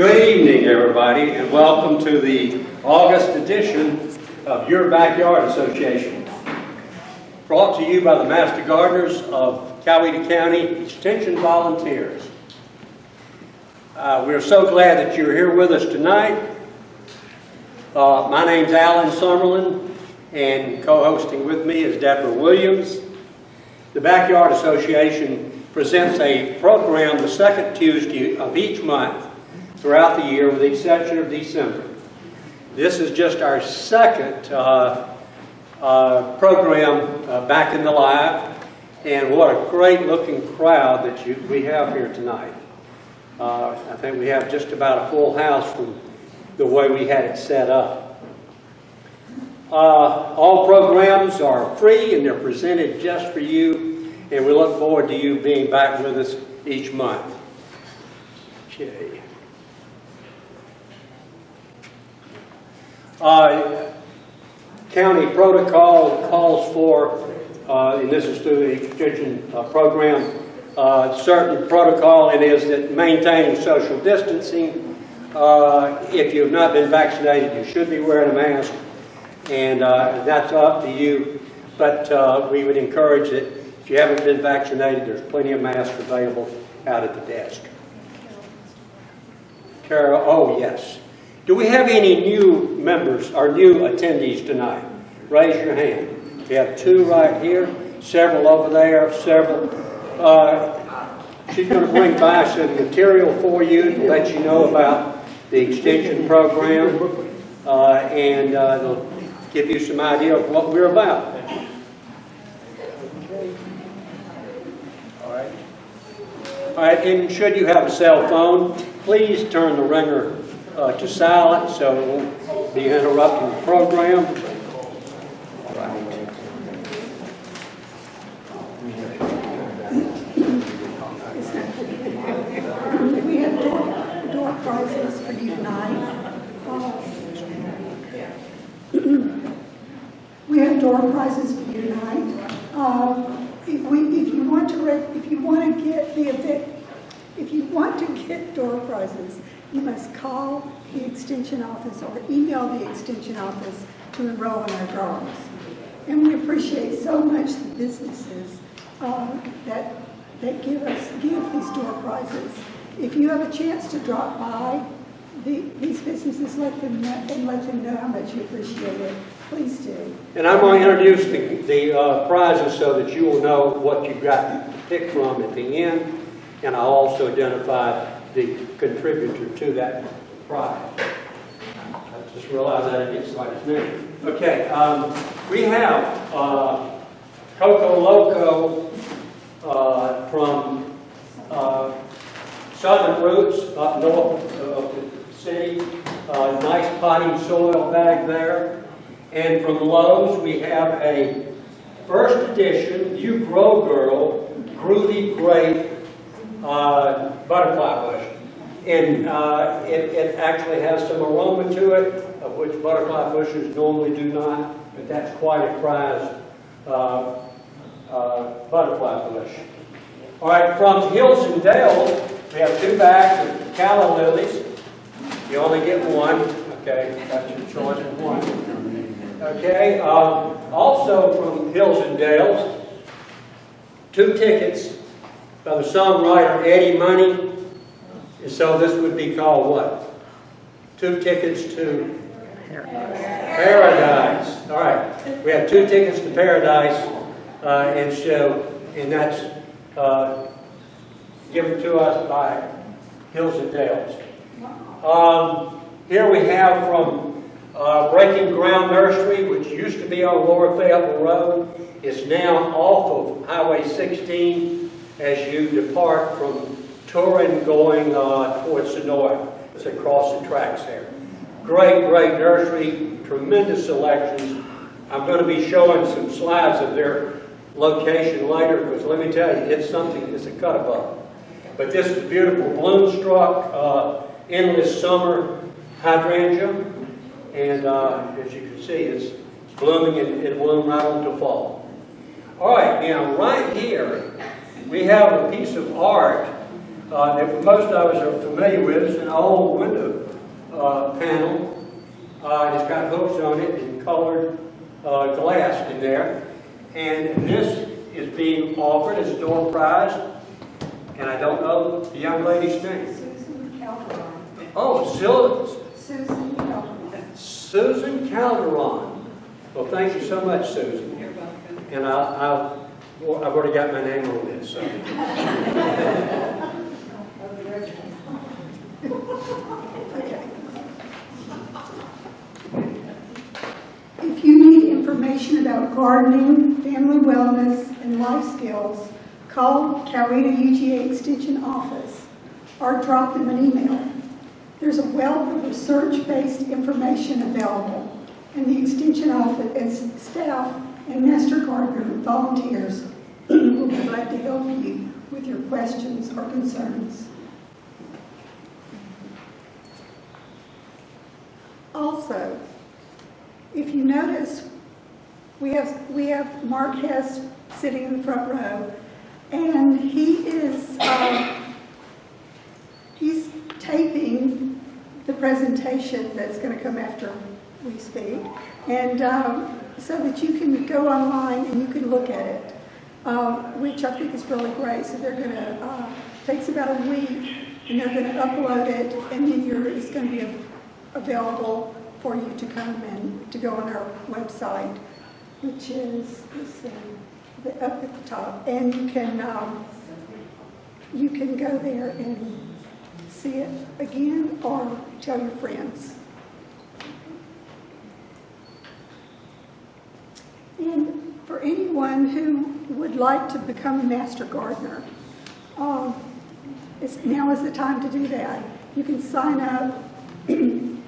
Good evening, everybody, and welcome to the August edition of Your Backyard Association. Brought to you by the Master Gardeners of Coweta County Extension Volunteers. We're so glad that you're here with us tonight. My name's Alan Summerlin, and co-hosting with me is Deborah Williams. The Backyard Association presents a program the second Tuesday of each month throughout the year, with the exception of December. This is just our second program back in the live, and what a great looking crowd that we have here tonight. I think we have just about a full house from the way we had it set up. All programs are free and they're presented just for you, and we look forward to you being back with us each month. Okay. County protocol calls for, and this is through the extension program, certain protocol. It is that maintaining social distancing. If you have not been vaccinated, you should be wearing a mask, and that's up to you. But we would encourage that if you haven't been vaccinated, there's plenty of masks available out at the desk. Carol, oh yes. Do we have any new members or new attendees tonight? Raise your hand. We have two right here, several over there, several. She's going to bring by some material for you to let you know about the extension program, and they'll give you some idea of what we're about. Okay. All right. All right, and should you have a cell phone, please turn the ringer to silent so it won't be interrupting the program. All right. We have door prizes for you tonight. We have door prizes for you tonight. If you want to get door prizes, you must call the extension office or email the extension office to enroll in our drawings. And we appreciate so much the businesses that give these door prizes. If you have a chance to drop by these businesses, let them know how much you appreciate it. Please do. And I'm going to introduce the prizes so that you will know what you've got to pick from at the end. And I'll also identify the contributor to that prize. I just realized that I didn't write his name. Okay, we have Coco Loco from Southern Roots up north of the city. Nice potting soil bag there. And from Lowe's we have a first edition You Grow Girl Groovy Grape butterfly bush. And it actually has some aroma to it, of which butterfly bushes normally do not, but that's quite a prized butterfly bush. All right, from Hills and Dales, we have two bags of calla lilies. You only get one. Okay, that's your choice of one. Okay, also from Hills and Dales, two tickets by the songwriter Eddie Money. And so this would be called what? Two tickets to Paradise. All right, we have two tickets to Paradise, and that's given to us by Hills and Dales. Here we have from Breaking Ground Nursery, which used to be on Lower Fayetteville Road. It's now off of Highway 16 as you depart from Turin going towards Sonoy. It's across the tracks there. Great, great nursery, tremendous selections. I'm going to be showing some slides of their location later, because let me tell you, it's a cut above. But this is a beautiful bloom-struck, endless summer hydrangea, and as you can see, it's blooming and it'll bloom right on to fall. All right, now right here we have a piece of art that most of us are familiar with. It's an old window panel. It's got hooks on it and colored glass in there. And this is being offered as a door prize. And I don't know the young lady's name. Susan Calderon. Oh, Susan Calderon. Susan Calderon. Well, thank you so much, Susan. You're welcome. And I've already got my name on this. So. Okay. If you need information about gardening, family wellness, and life skills, call Coweta UGA Extension Office or drop them an email. There's a wealth of research-based information available, and the Extension Office and staff and Master Gardener volunteers will be glad to help you with your questions or concerns. Also, if you notice, we have Mark Hess sitting in the front row, and he's taping the presentation that's going to come after we speak, and so that you can go online and you can look at it, which I think is really great. So they're going to takes about a week, and they're going to upload it, and then it's going to be available for you to come and to go on our website, which is up at the top, and you can go there and see it again or tell your friends. And for anyone who would like to become a master gardener, now is the time to do that. You can sign up. You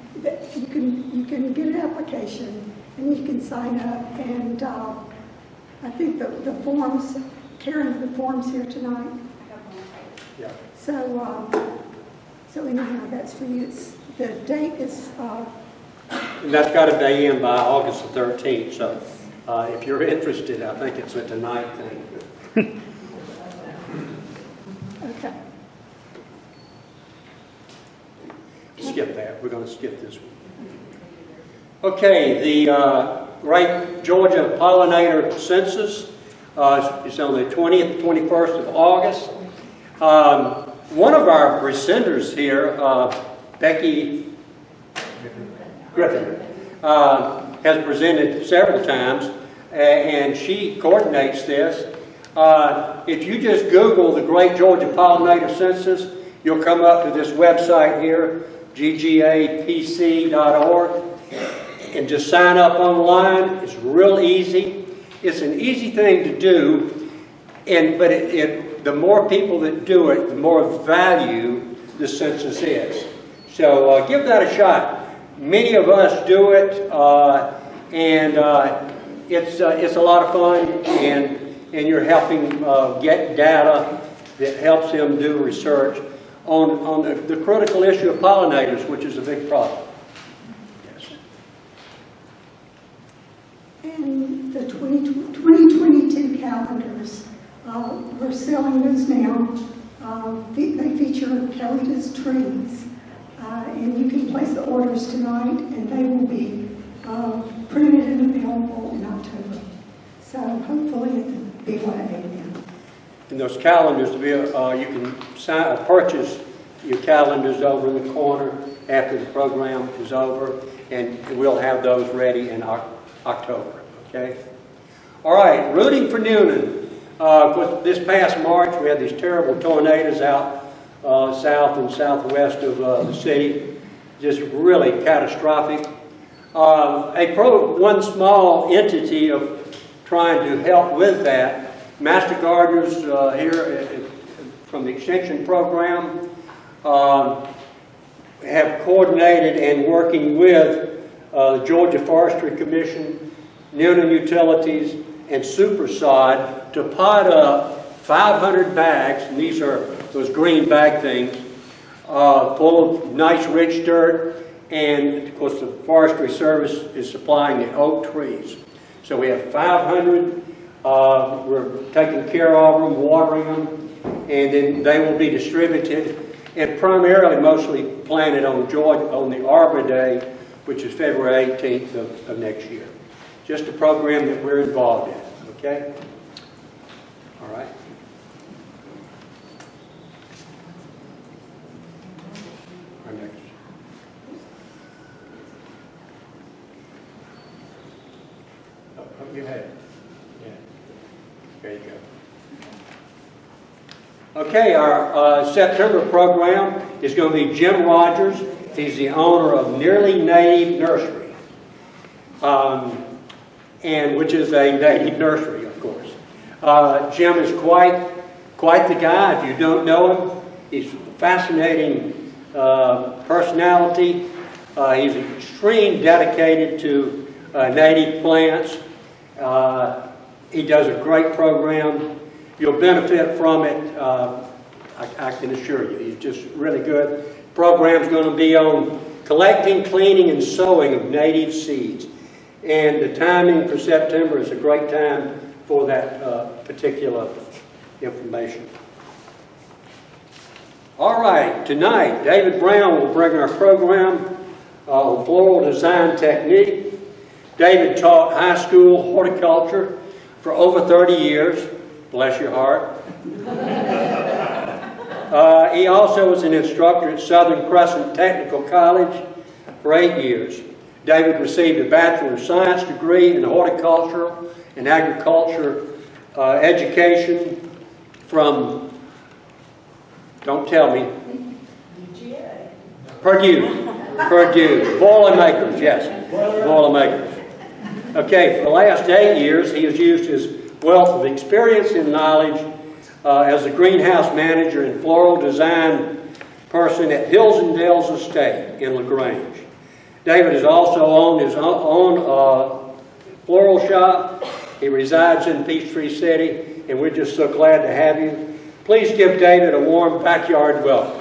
can get an application and you can sign up, and I think the forms, Karen, the forms here tonight. Yeah. So anyhow, that's for you. The date is. And that's got to be in by August the 13th. So if you're interested, I think it's a tonight thing. Okay. Skip that. We're going to skip this one. Okay, the Great Georgia Pollinator Census is on the 20th, 21st of August. One of our presenters here, Becky Griffin, has presented several times, and she coordinates this. If you just Google the Great Georgia Pollinator Census, you'll come up to this website here, ggapc.org, and just sign up online. It's real easy. It's an easy thing to do, but the more people that do it, the more value the census is. So give that a shot. Many of us do it, and it's a lot of fun, and you're helping get data that helps them do research on the critical issue of pollinators, which is a big problem. Yes. And the 2022 calendars, we're selling those now. They feature Coweta's trees, and you can place the orders tonight, and they will be printed and available in October. So hopefully at the BYA then. And those calendars, you can purchase your calendars over in the corner after the program is over, and we'll have those ready in October. Okay. All right, rooting for Newnan. This past March, we had these terrible tornadoes out south and southwest of the city, just really catastrophic. One small entity of trying to help with that, Master Gardeners here from the Extension Program have coordinated and working with the Georgia Forestry Commission, Newnan Utilities, and Supersod to pot up 500 bags, and these are those green bag things, full of nice rich dirt, and of course the Forestry Service is supplying the oak trees. So we have 500, we're taking care of them, watering them, and then they will be distributed and primarily mostly planted on the Arbor Day, which is February 18th of next year. Just a program that we're involved in, okay? All right. Our next. Oh, you had it. Yeah. There you go. Okay, our September program is going to be Jim Rogers. He's the owner of Nearly Native Nursery, and which is a native nursery, of course. Jim is quite the guy. If you don't know him, he's a fascinating personality. He's extremely dedicated to native plants. He does a great program. You'll benefit from it, I can assure you. He's just really good. The program's going to be on collecting, cleaning, and sowing of native seeds. And the timing for September is a great time for that particular information. All right, tonight, David Brown will bring our program on floral design technique. David taught high school horticulture for over 30 years. Bless your heart. He also was an instructor at Southern Crescent Technical College for 8 years. David received a Bachelor of Science degree in horticultural and agriculture education from, don't tell me, Purdue. Boilermakers, yes, Boilermakers. Okay, for the last 8 years, he has used his wealth of experience and knowledge as a greenhouse manager and floral design person at Hills and Dales Estate in LaGrange. David has also owned his own floral shop. He resides in Peachtree City, and we're just so glad to have you. Please give David a warm backyard welcome.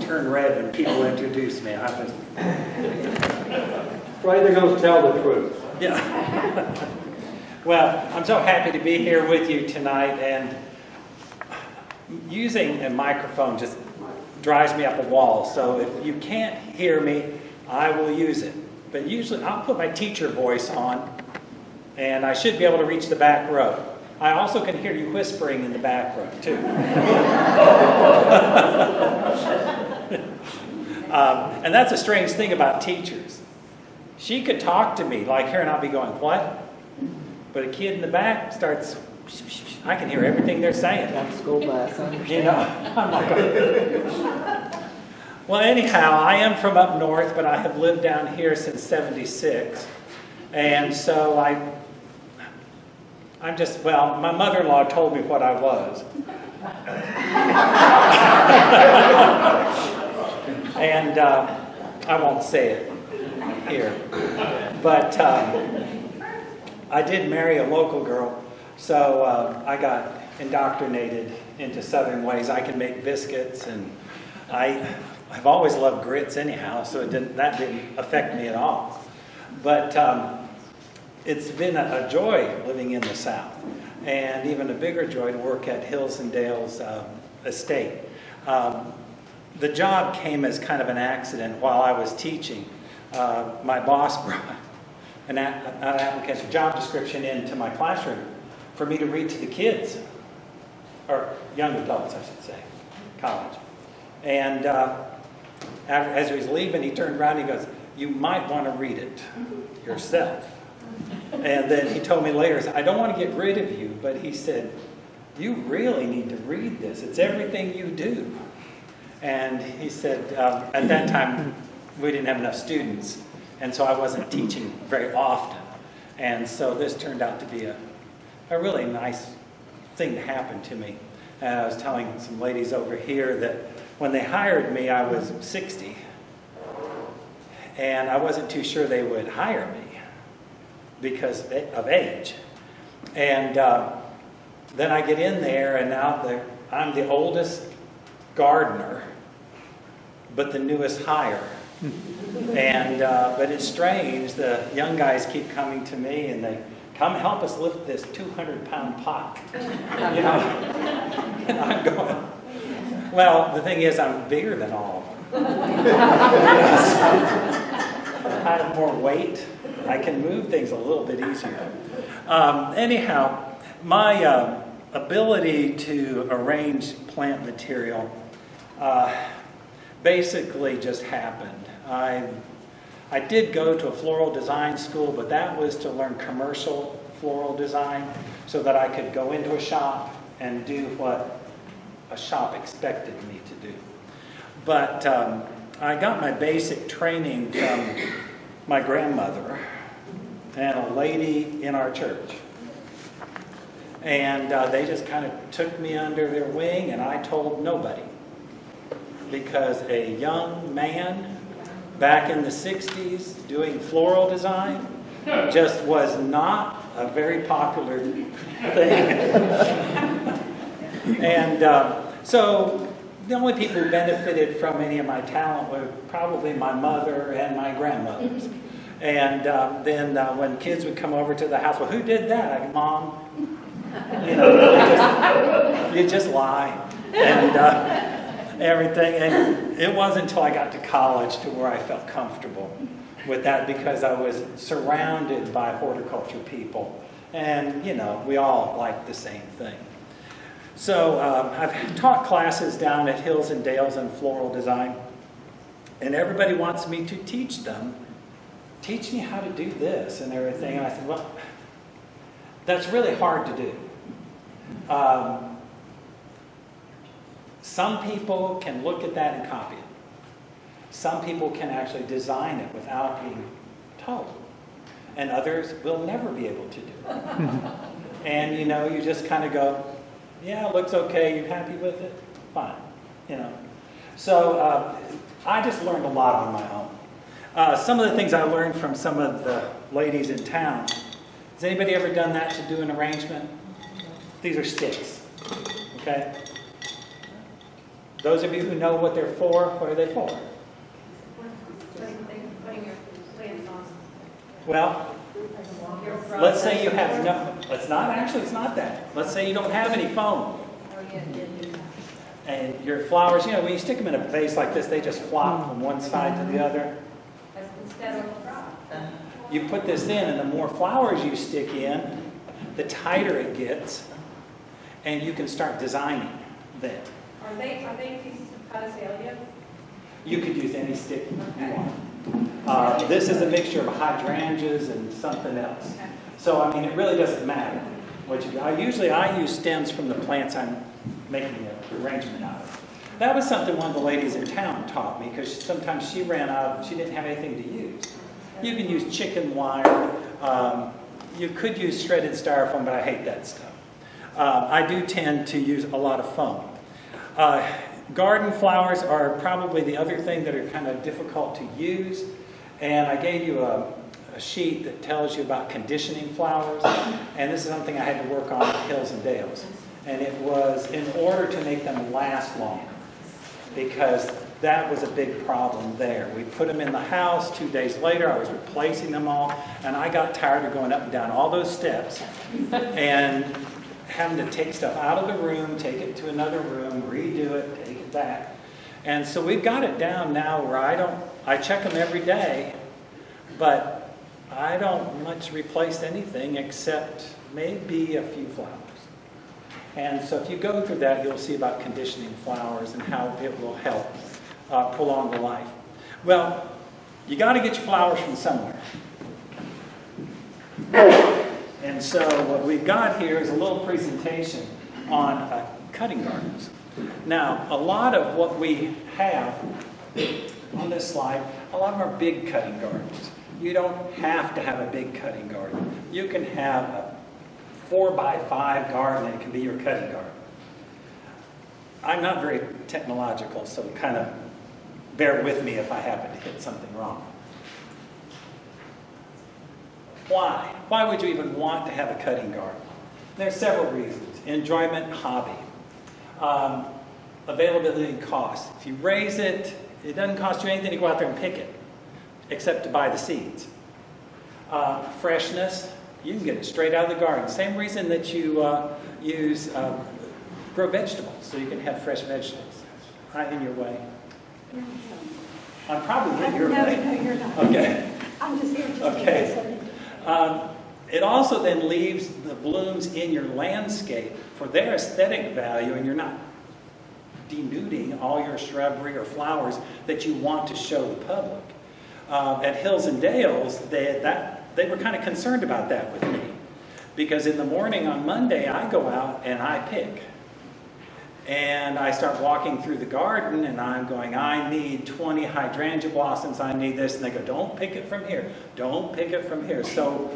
Turn red when people introduce me. Afraid they're going to tell the truth. Yeah. Well, I'm so happy to be here with you tonight, and using a microphone just drives me up a wall. So if you can't hear me, I will use it. But usually I'll put my teacher voice on, and I should be able to reach the back row. I also can hear you whispering in the back row, too. And that's a strange thing about teachers. She could talk to me like her and I'll be going, what? But a kid in the back starts, I can hear everything they're saying. Like school bus. You know, I'm like, well, anyhow, I am from up north, but I have lived down here since '76. And so I'm just, well, my mother-in-law told me what I was. And I won't say it here. But I did marry a local girl, so I got indoctrinated into Southern ways. I can make biscuits, and I've always loved grits anyhow, so that didn't affect me at all. But it's been a joy living in the South, and even a bigger joy to work at Hills and Dales Estate. The job came as kind of an accident while I was teaching. My boss brought an application, job description into my classroom for me to read to the kids, or young adults, I should say, college. And as he was leaving, he turned around and he goes, "You might want to read it yourself." And then he told me later, he said, "I don't want to get rid of you," but he said, "You really need to read this. It's everything you do." And he said, at that time, we didn't have enough students, and so I wasn't teaching very often. And so this turned out to be a really nice thing to happen to me. And I was telling some ladies over here that when they hired me, I was 60. And I wasn't too sure they would hire me because of age. And then I get in there, and now I'm the oldest gardener, but the newest hire And, but it's strange, the young guys keep coming to me and they come help us lift this 200-pound pot. You know, and I'm going, well, the thing is I'm bigger than all of them. I have more weight. I can move things a little bit easier. Anyhow, my ability to arrange plant material basically just happened. I did go to a floral design school, but that was to learn commercial floral design so that I could go into a shop and do what a shop expected me to do. But I got my basic training from my grandmother and a lady in our church. And they just kind of took me under their wing, and I told nobody. Because a young man back in the 60s doing floral design just was not a very popular thing. And so the only people who benefited from any of my talent were probably my mother and my grandmothers. And then when kids would come over to the house, well, who did that? I go, Mom. You know, you just lie. And everything. And it wasn't until I got to college to where I felt comfortable with that, because I was surrounded by horticulture people. And, you know, we all like the same thing. So I've taught classes down at Hills and Dales in floral design. And everybody wants me to teach them. Teach me how to do this and everything. And I said, well, that's really hard to do. Some people can look at that and copy it. Some people can actually design it without being told. And others will never be able to do it. And, you know, you just kind of go, yeah, it looks okay. You happy with it? Fine. You know. So I just learned a lot on my own. Some of the things I learned from some of the ladies in town. Has anybody ever done that to do an arrangement? These are sticks. Okay? Those of you who know what they're for, what are they for? Well, let's say you have no, it's not that. Let's say you don't have any foam. And your flowers, you know, when you stick them in a vase like this, they just flop from one side to the other. You put this in, and the more flowers you stick in, the tighter it gets, and you can start designing then. Are they pieces of Cottage? You could use any stick you want. This is a mixture of hydrangeas and something else. So, I mean, it really doesn't matter what you do. I use stems from the plants I'm making an arrangement out of. That was something one of the ladies in town taught me, because sometimes she ran out, she didn't have anything to use. You can use chicken wire. You could use shredded styrofoam, but I hate that stuff. I do tend to use a lot of foam. Garden flowers are probably the other thing that are kind of difficult to use. And I gave you a sheet that tells you about conditioning flowers. And this is something I had to work on at Hills and Dales. And it was in order to make them last longer, because that was a big problem there. We put them in the house. 2 days later, I was replacing them all. And I got tired of going up and down all those steps and having to take stuff out of the room, take it to another room, redo it, take it back. And so we've got it down now where I check them every day, but I don't much replace anything except maybe a few flowers. And so if you go through that, you'll see about conditioning flowers and how it will help prolong the life. Well, you got to get your flowers from somewhere. And so what we've got here is a little presentation on cutting gardens. Now, a lot of what we have on this slide, a lot of them are big cutting gardens. You don't have to have a big cutting garden. You can have a 4x5 garden and it can be your cutting garden. I'm not very technological, so kind of bear with me if I happen to hit something wrong. Why? Why would you even want to have a cutting garden? There's several reasons. Enjoyment, hobby. Availability and cost. If you raise it, it doesn't cost you anything to go out there and pick it. except to buy the seeds. Freshness, you can get it straight out of the garden. Same reason that you grow vegetables, so you can have fresh vegetables. Right in your way. I'm probably in your way. No, you're not. Okay. I'm just here just Okay. It also then leaves the blooms in your landscape for their aesthetic value, and you're not denuding all your shrubbery or flowers that you want to show the public. At Hills and Dales, they were kind of concerned about that with me, because in the morning on Monday I go out and I pick. And I start walking through the garden and I'm going, I need 20 hydrangea blossoms, I need this. And they go, don't pick it from here, don't pick it from here. So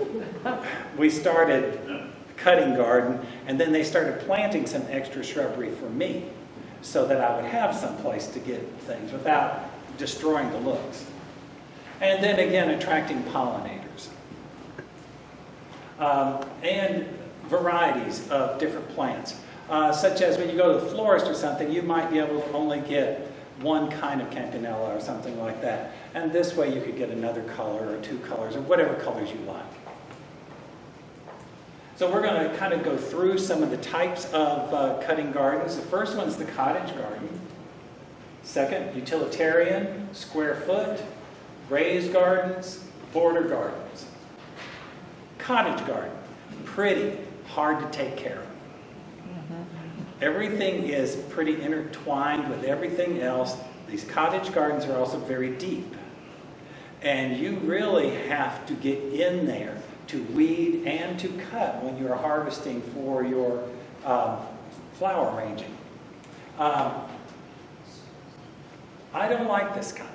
we started cutting garden, and then they started planting some extra shrubbery for me so that I would have some place to get things without destroying the looks. And then again, attracting pollinators. And varieties of different plants. Such as when you go to the florist or something, you might be able to only get one kind of campanella or something like that. And this way you could get another color or two colors or whatever colors you like. So we're going to kind of go through some of the types of cutting gardens. The first one's the cottage garden. Second, utilitarian, square foot, raised gardens, border gardens. Cottage garden, pretty, hard to take care of. Everything is pretty intertwined with everything else. These cottage gardens are also very deep. And you really have to get in there to weed and to cut when you're harvesting for your flower arranging. I don't like this kind.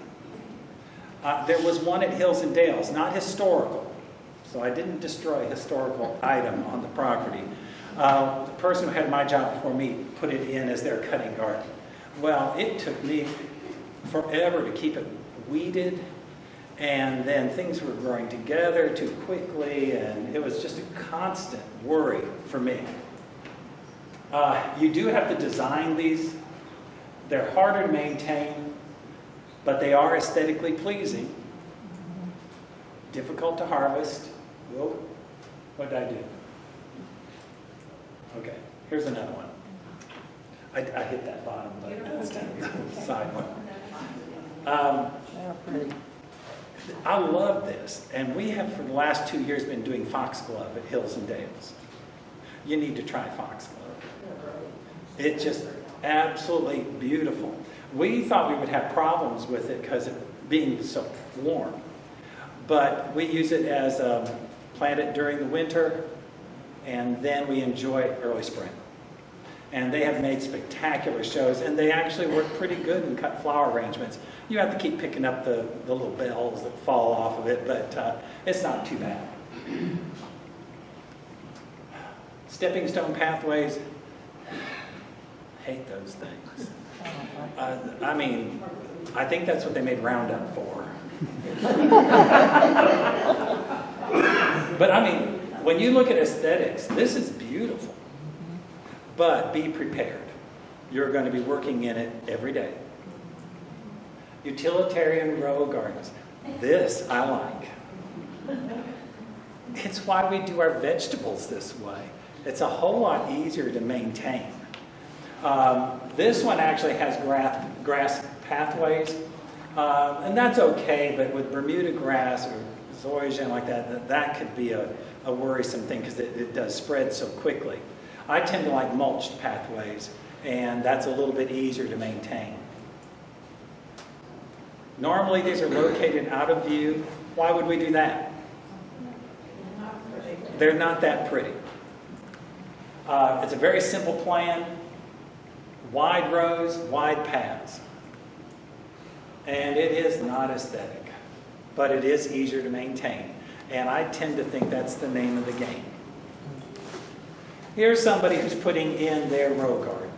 There was one at Hills and Dales, not historical. So I didn't destroy a historical item on the property. The person who had my job before me put it in as their cutting garden. Well, it took me forever to keep it weeded, and then things were growing together too quickly, and it was just a constant worry for me. You do have to design these. They're harder to maintain, but they are aesthetically pleasing. Difficult to harvest. Whoa, what did I do? Okay, here's another one. I hit that bottom, but it's the side one. I love this, and we have for the last 2 years been doing foxglove at Hills and Dales. You need to try foxglove. It's just absolutely beautiful. We thought we would have problems with it because of being so warm, but we use it as plant it during the winter, and then we enjoy it early spring. And they have made spectacular shows, and they actually work pretty good in cut flower arrangements. You have to keep picking up the little bells that fall off of it, but it's not too bad. Stepping stone pathways, hate those things. I mean, I think that's what they made Roundup for. But I mean, when you look at aesthetics, this is beautiful. But be prepared. You're going to be working in it every day. Utilitarian row gardens. This I like. It's why we do our vegetables this way. It's a whole lot easier to maintain. This one actually has grass pathways. And that's okay, but with Bermuda grass or zoysia and like that could be a worrisome thing because it does spread so quickly. I tend to like mulched pathways, and that's a little bit easier to maintain. Normally these are located out of view. Why would we do that? They're not that pretty. It's a very simple plan. Wide rows, wide paths. And it is not aesthetic, but it is easier to maintain. And I tend to think that's the name of the game. Here's somebody who's putting in their row garden.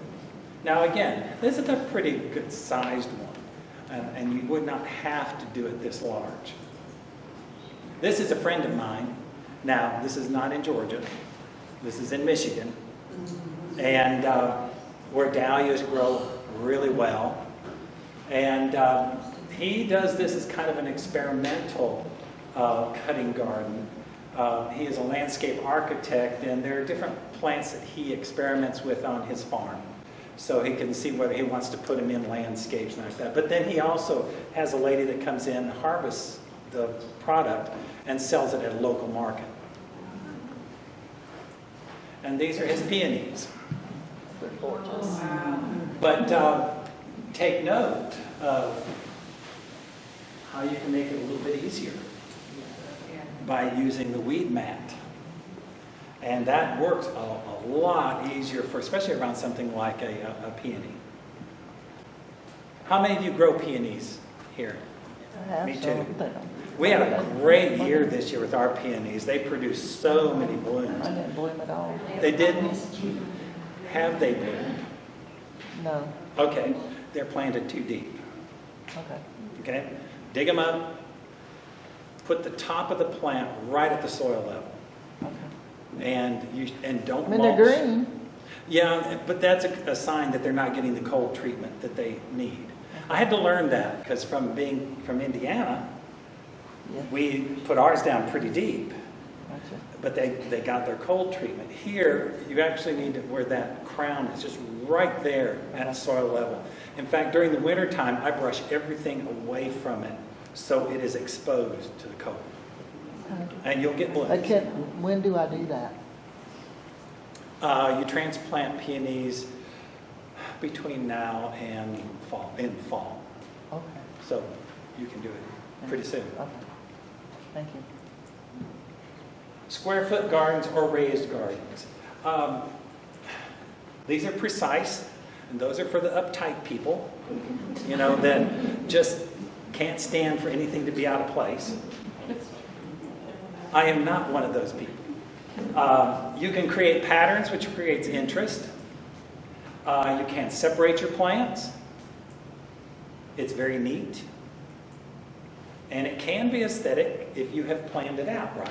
Now again, this is a pretty good sized one, and you would not have to do it this large. This is a friend of mine. Now, this is not in Georgia. This is in Michigan, and where dahlias grow really well. And He does this as kind of an experimental cutting garden. He is a landscape architect, and there are different plants that he experiments with on his farm. So he can see whether he wants to put them in landscapes and like that. But then he also has a lady that comes in, harvests the product, and sells it at a local market. And these are his peonies. They're gorgeous. But take note of how you can make it a little bit easier by using the weed mat. And that works a lot easier, for especially around something like a peony. How many of you grow peonies here? I have Me too. some. We had a great year this year with our peonies. They produced so many blooms. I didn't bloom at all. They didn't? Have they bloomed? No. Okay, they're planted too deep. Okay. Okay? Dig them up, put the top of the plant right at the soil level. Okay. And don't I mean, mulch. they're green. Yeah, but that's a sign that they're not getting the cold treatment that they need. I had to learn that because from being from Indiana, Yeah. we put ours down pretty deep, Gotcha. but they got their cold treatment. Here, you actually need to where that crown is, just right there at soil level. In fact, during the winter time, I brush everything away from it so it is exposed to the cold. And you'll get blooms. When do I do that? You transplant peonies between now and fall. Okay. So you can do it pretty soon. Okay. Thank you. Square foot gardens or raised gardens. These are precise, and those are for the uptight people, that just can't stand for anything to be out of place. I am not one of those people. You can create patterns, which creates interest. You can separate your plants. It's very neat. And it can be aesthetic if you have planned it out right.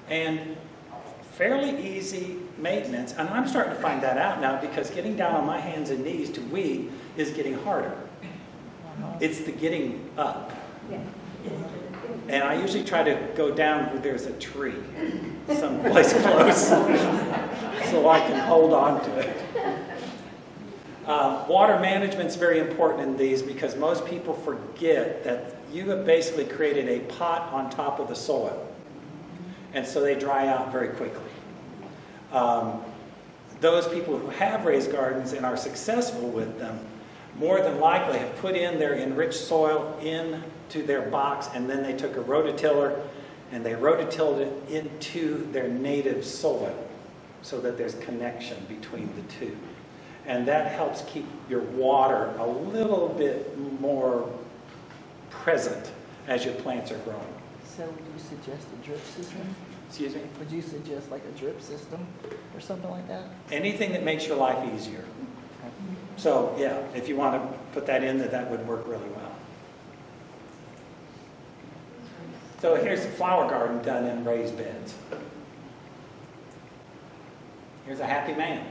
And fairly easy maintenance. And I'm starting to find that out now because getting down on my hands and knees to weed is getting harder. It's the getting up. And I usually try to go down where there's a tree, someplace close, so I can hold on to it. Water management is very important in these because most people forget that you have basically created a pot on top of the soil. And so they dry out very quickly. Those people who have raised gardens and are successful with them more than likely have put in their enriched soil into their box, and then they took a rototiller and they rototilled it into their native soil so that there's connection between the two. And that helps keep your water a little bit more present as your plants are growing. So would you suggest a drip system? Excuse me? Would you suggest like a drip system or something like that? Anything that makes your life easier. So yeah, if you want to put that in, that would work really well. So here's a flower garden done in raised beds. Here's a happy man.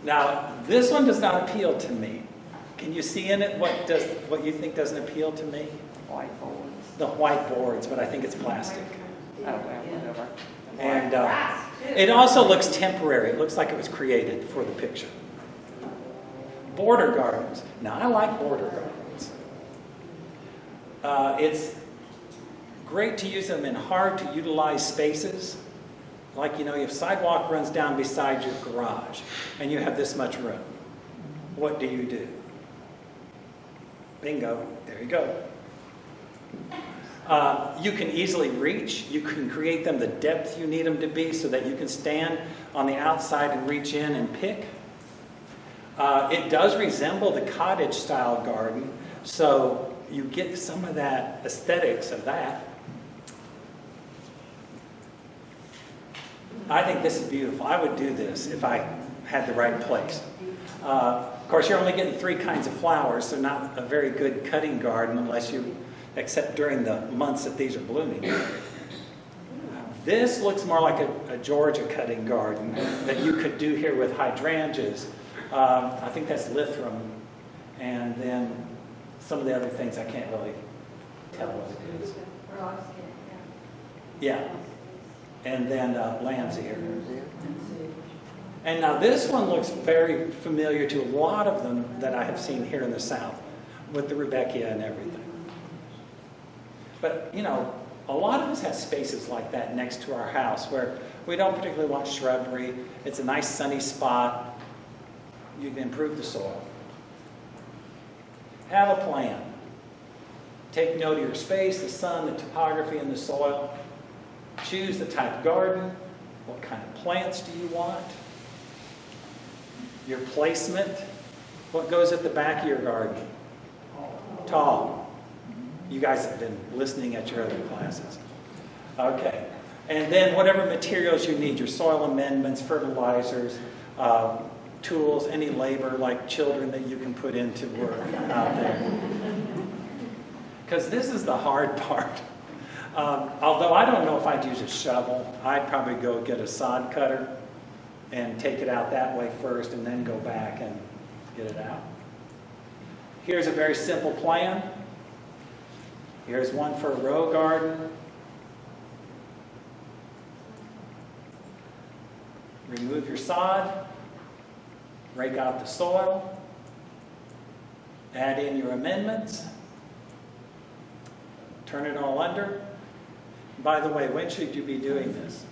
Now, this one does not appeal to me. Can you see in it what you think doesn't appeal to me? Whiteboards. The white boards, but I think it's plastic. Oh, well, whatever. And it also looks temporary. It looks like it was created for the picture. Border gardens. Now, I like border gardens. It's great to use them in hard to utilize spaces. Like, you have sidewalk runs down beside your garage, and you have this much room. What do? Bingo. There you go. You can easily reach. You can create them the depth you need them to be so that you can stand on the outside and reach in and pick. It does resemble the cottage style garden, so you get some of that aesthetics of that. I think this is beautiful. I would do this if I had the right place. Of course, you're only getting 3 kinds of flowers, so not a very good cutting garden except during the months that these are blooming. This looks more like a Georgia cutting garden that you could do here with hydrangeas. I think that's Lythrum. And then some of the other things I can't really tell what it is. Yeah. And then lamb's ear. And now this one looks very familiar to a lot of them that I have seen here in the South with the Rudbeckia and everything. But, you know, a lot of us have spaces like that next to our house where we don't particularly want shrubbery. It's a nice sunny spot. You can improve the soil. Have a plan. Take note of your space, the sun, the topography, and the soil. Choose the type of garden. What kind of plants do you want? Your placement. What goes at the back of your garden? Tall. You guys have been listening at your other classes. Okay. And then whatever materials you need, your soil amendments, fertilizers, tools, any labor like children that you can put into work out there. Because this is the hard part. Although I don't know if I'd use a shovel, I'd probably go get a sod cutter and take it out that way first and then go back and get it out. Here's a very simple plan. Here's one for a row garden. Remove your sod. Rake out the soil. Add in your amendments. Turn it all under. By the way, when should you be doing this?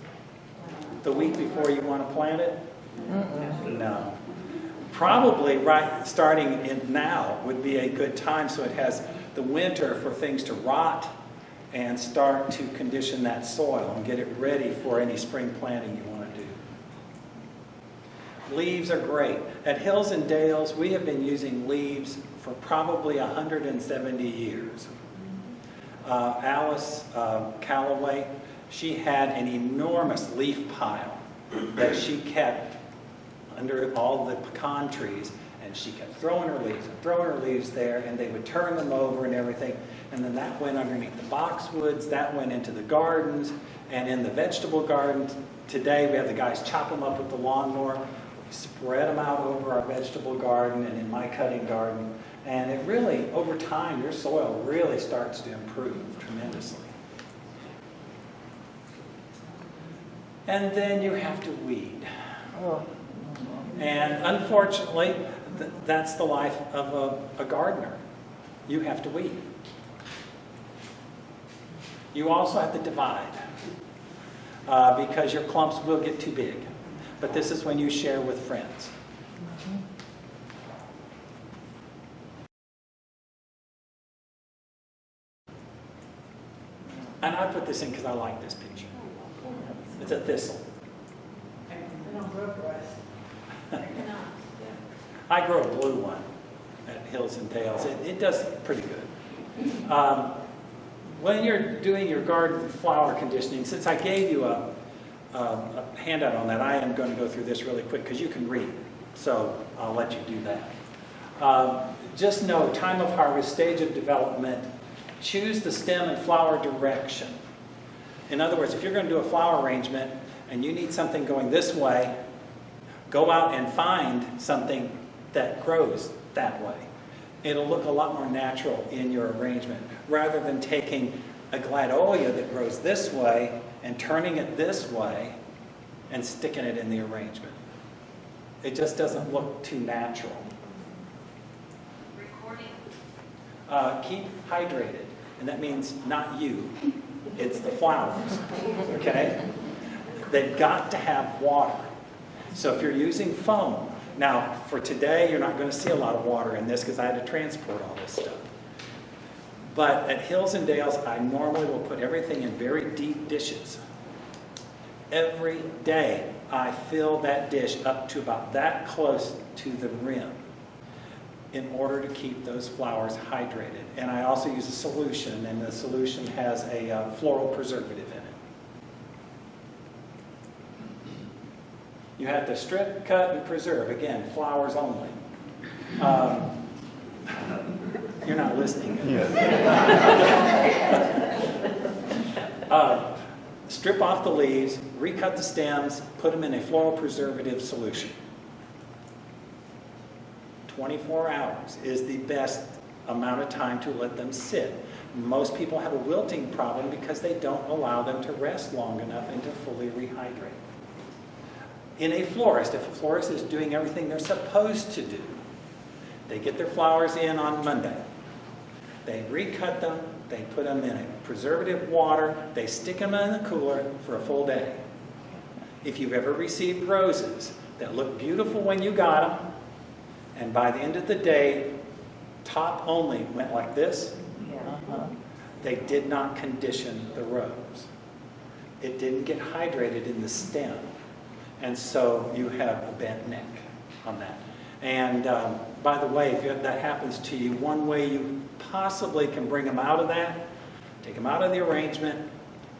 The week before you want to plant it? No. Probably starting in now would be a good time so it has the winter for things to rot and start to condition that soil and get it ready for any spring planting you want to do. Leaves are great. At Hills and Dales, we have been using leaves for probably 170 years. Alice Calloway, she had an enormous leaf pile that she kept under all the pecan trees, and she kept throwing her leaves there, and they would turn them over and everything, and then that went underneath the boxwoods, that went into the gardens, and in the vegetable gardens today we have the guys chop them up with the lawnmower, we spread them out over our vegetable garden and in my cutting garden, and it really, over time, your soil really starts to improve tremendously. And then you have to weed. And unfortunately, that's the life of a gardener. You have to weed. You also have to divide because your clumps will get too big. But this is when you share with friends. And I put this in because I like this picture. It's a thistle. I grow a blue one at Hills and Dales. It does pretty good. When you're doing your garden flower conditioning, since I gave you a handout on that, I am going to go through this really quick because you can read. So I'll let you do that. Just know, time of harvest, stage of development, choose the stem and flower direction. In other words, if you're going to do a flower arrangement and you need something going this way, go out and find something that grows that way. It'll look a lot more natural in your arrangement rather than taking a gladolia that grows this way and turning it this way and sticking it in the arrangement. It just doesn't look too natural. Keep hydrated, and that means not you, it's the flowers, okay? They've got to have water. So if you're using foam, now for today you're not going to see a lot of water in this because I had to transport all this stuff. But at Hills and Dales, I normally will put everything in very deep dishes. Every day I fill that dish up to about that close to the rim in order to keep those flowers hydrated. And I also use a solution, and the solution has a floral preservative in it. You have to strip, cut, and preserve. Again, flowers only. You're not listening. strip off the leaves, recut the stems, put them in a floral preservative solution. 24 hours is the best amount of time to let them sit. Most people have a wilting problem because they don't allow them to rest long enough and to fully rehydrate. In a florist, if a florist is doing everything they're supposed to do, they get their flowers in on Monday. They recut them, they put them in a preservative water, they stick them in the cooler for a full day. If you've ever received roses that look beautiful when you got them, and by the end of the day, top only went like this, they did not condition the rose. It didn't get hydrated in the stem. And so you have a bent neck on that. And by the way, if that happens to you, one way you possibly can bring them out of that, take them out of the arrangement,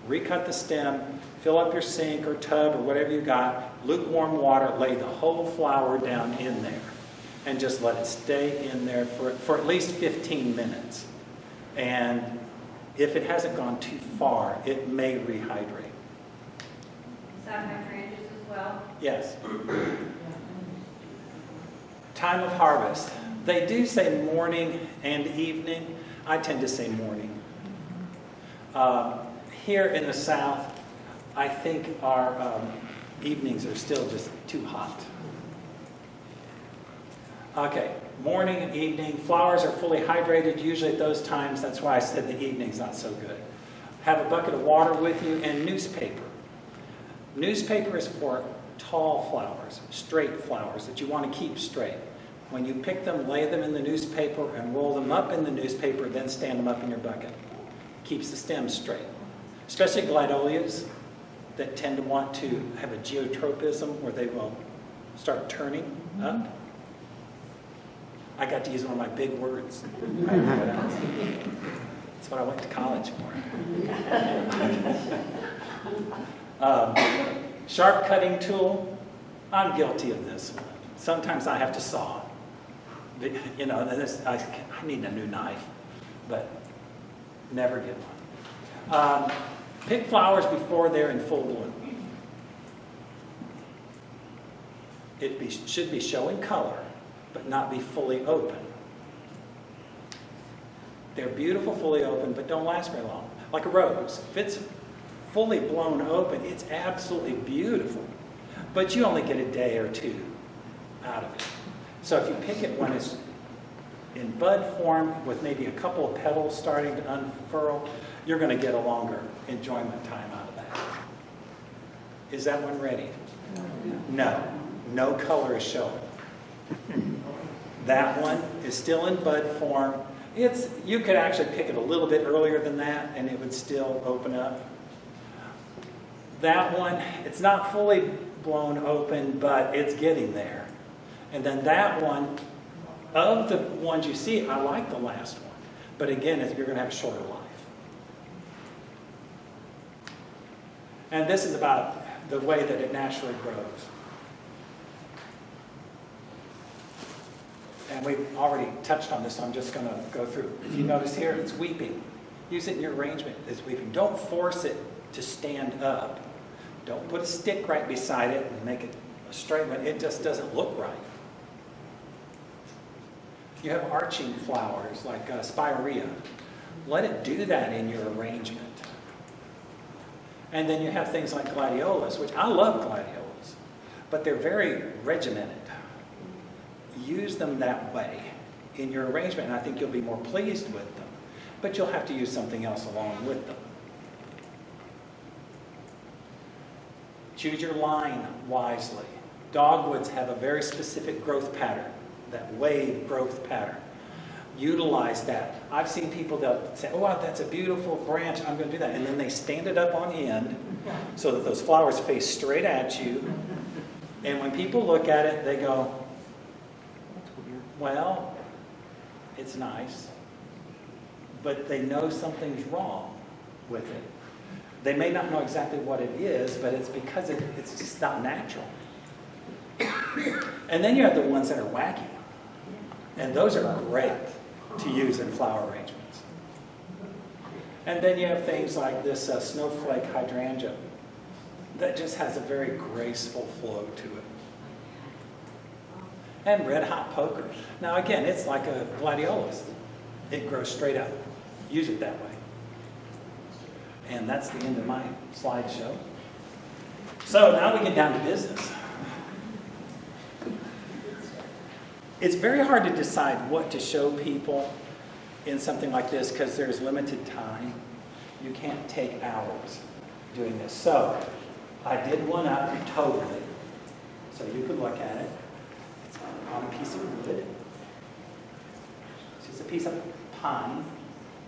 recut the stem, fill up your sink or tub or whatever you got, lukewarm water, lay the whole flower down in there, and just let it stay in there for at least 15 minutes. And if it hasn't gone too far, it may rehydrate. Is that hydrangeas as well? Yes. Time of harvest. They do say morning and evening. I tend to say morning. Here in the South, I think our evenings are still just too hot. Okay, morning and evening. Flowers are fully hydrated usually at those times. That's why I said the evening's not so good. Have a bucket of water with you and newspaper. Newspaper is for tall flowers, straight flowers that you want to keep straight. When you pick them, lay them in the newspaper and roll them up in the newspaper, then stand them up in your bucket. Keeps the stems straight. Especially gladiolus that tend to want to have a geotropism where they will start turning up. I got to use one of my big words. That's what I went to college for. Sharp cutting tool. I'm guilty of this one. Sometimes I have to saw. You know, I need a new knife, but never get one. Pick flowers before they're in full bloom. Should be showing color, but not be fully open. They're beautiful fully open, but don't last very long. Like a rose. If it's fully blown open, it's absolutely beautiful. But you only get a day or two out of it. So if you pick it when it's in bud form with maybe a couple of petals starting to unfurl, you're going to get a longer enjoyment time out of that. Is that one ready? No. No color is showing. That one is still in bud form. You could actually pick it a little bit earlier than that and it would still open up. That one, it's not fully blown open, but it's getting there. And then that one, of the ones you see, I like the last one. But again, you're going to have a shorter life. And this is about the way that it naturally grows. And we've already touched on this, so I'm just going to go through. If you notice here, it's weeping. Use it in your arrangement as weeping. Don't force it to stand up. Don't put a stick right beside it and make it a straight one. It just doesn't look right. You have arching flowers like spirea. Let it do that in your arrangement. And then you have things like gladiolus, which I love gladiolus, but they're very regimented. Use them that way in your arrangement, and I think you'll be more pleased with them. But you'll have to use something else along with them. Choose your line wisely. Dogwoods have a very specific growth pattern, that wave growth pattern. Utilize that. I've seen people that say, oh, wow, that's a beautiful branch, I'm going to do that. And then they stand it up on end so that those flowers face straight at you. And when people look at it, they go, well, it's nice, but they know something's wrong with it. They may not know exactly what it is, but it's because it's just not natural. And then you have the ones that are wacky. And those are great to use in flower arrangements. And then you have things like this snowflake hydrangea that just has a very graceful flow to it. And red hot poker. Now again, it's like a gladiolus. It grows straight up. Use it that way. And that's the end of my slideshow. So now we get down to business. It's very hard to decide what to show people in something like this because there's limited time. You can't take hours doing this. So I did one up totally, so you could look at it. It's on a piece of wood. It's just a piece of pine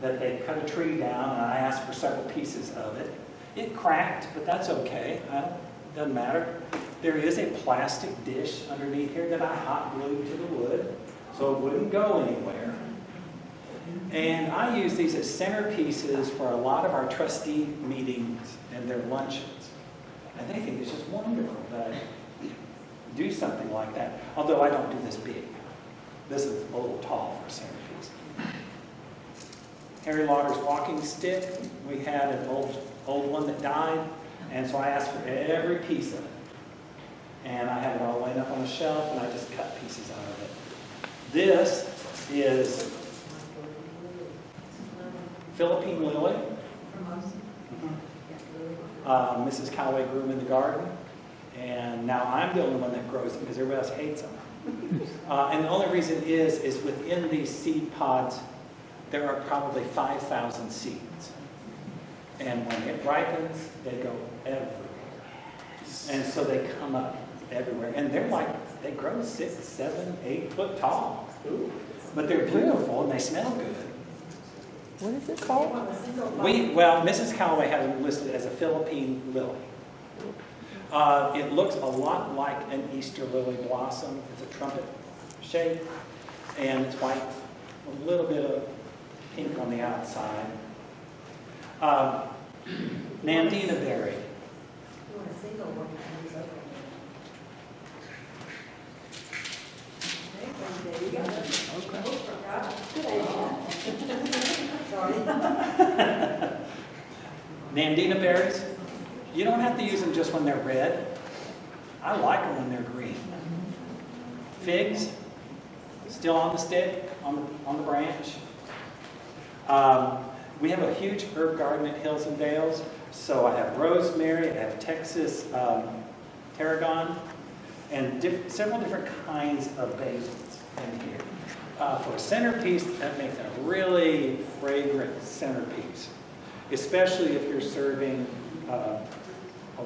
that they cut a tree down, and I asked for several pieces of it. It cracked, but that's okay. Doesn't matter. There is a plastic dish underneath here that I hot glued to the wood, so it wouldn't go anywhere. And I use these as centerpieces for a lot of our trustee meetings and their luncheons. And they think it's just wonderful that I do something like that. Although I don't do this big. This is a little tall for a centerpiece. Harry Lauder's walking stick. We had an old one that died, and so I asked for every piece of it. And I have it all laid up on a shelf, and I just cut pieces out of it. This is Philippine Lily. Mrs. Coweta grew them in the garden, and now I'm the only one that grows them because everybody else hates them. And the only reason is within these seed pods, there are probably 5,000 seeds. And when it ripens, they go everywhere. And so they come up everywhere. And they grow 6, 7, 8 foot tall. But they're beautiful and they smell good. What is it called? Mrs. Callaway has it listed as a Philippine lily. It looks a lot like an Easter lily blossom. It's a trumpet shape, and it's white, a little bit of pink on the outside. Nandina berry. Nandina berries, you don't have to use them just when they're red. I like them when they're green. Figs, still on the stick, on the branch. We have a huge herb garden at Hills and Dales. So I have rosemary, I have Texas tarragon, and several different kinds of basils in here. For a centerpiece, that makes a really fragrant centerpiece, especially if you're serving a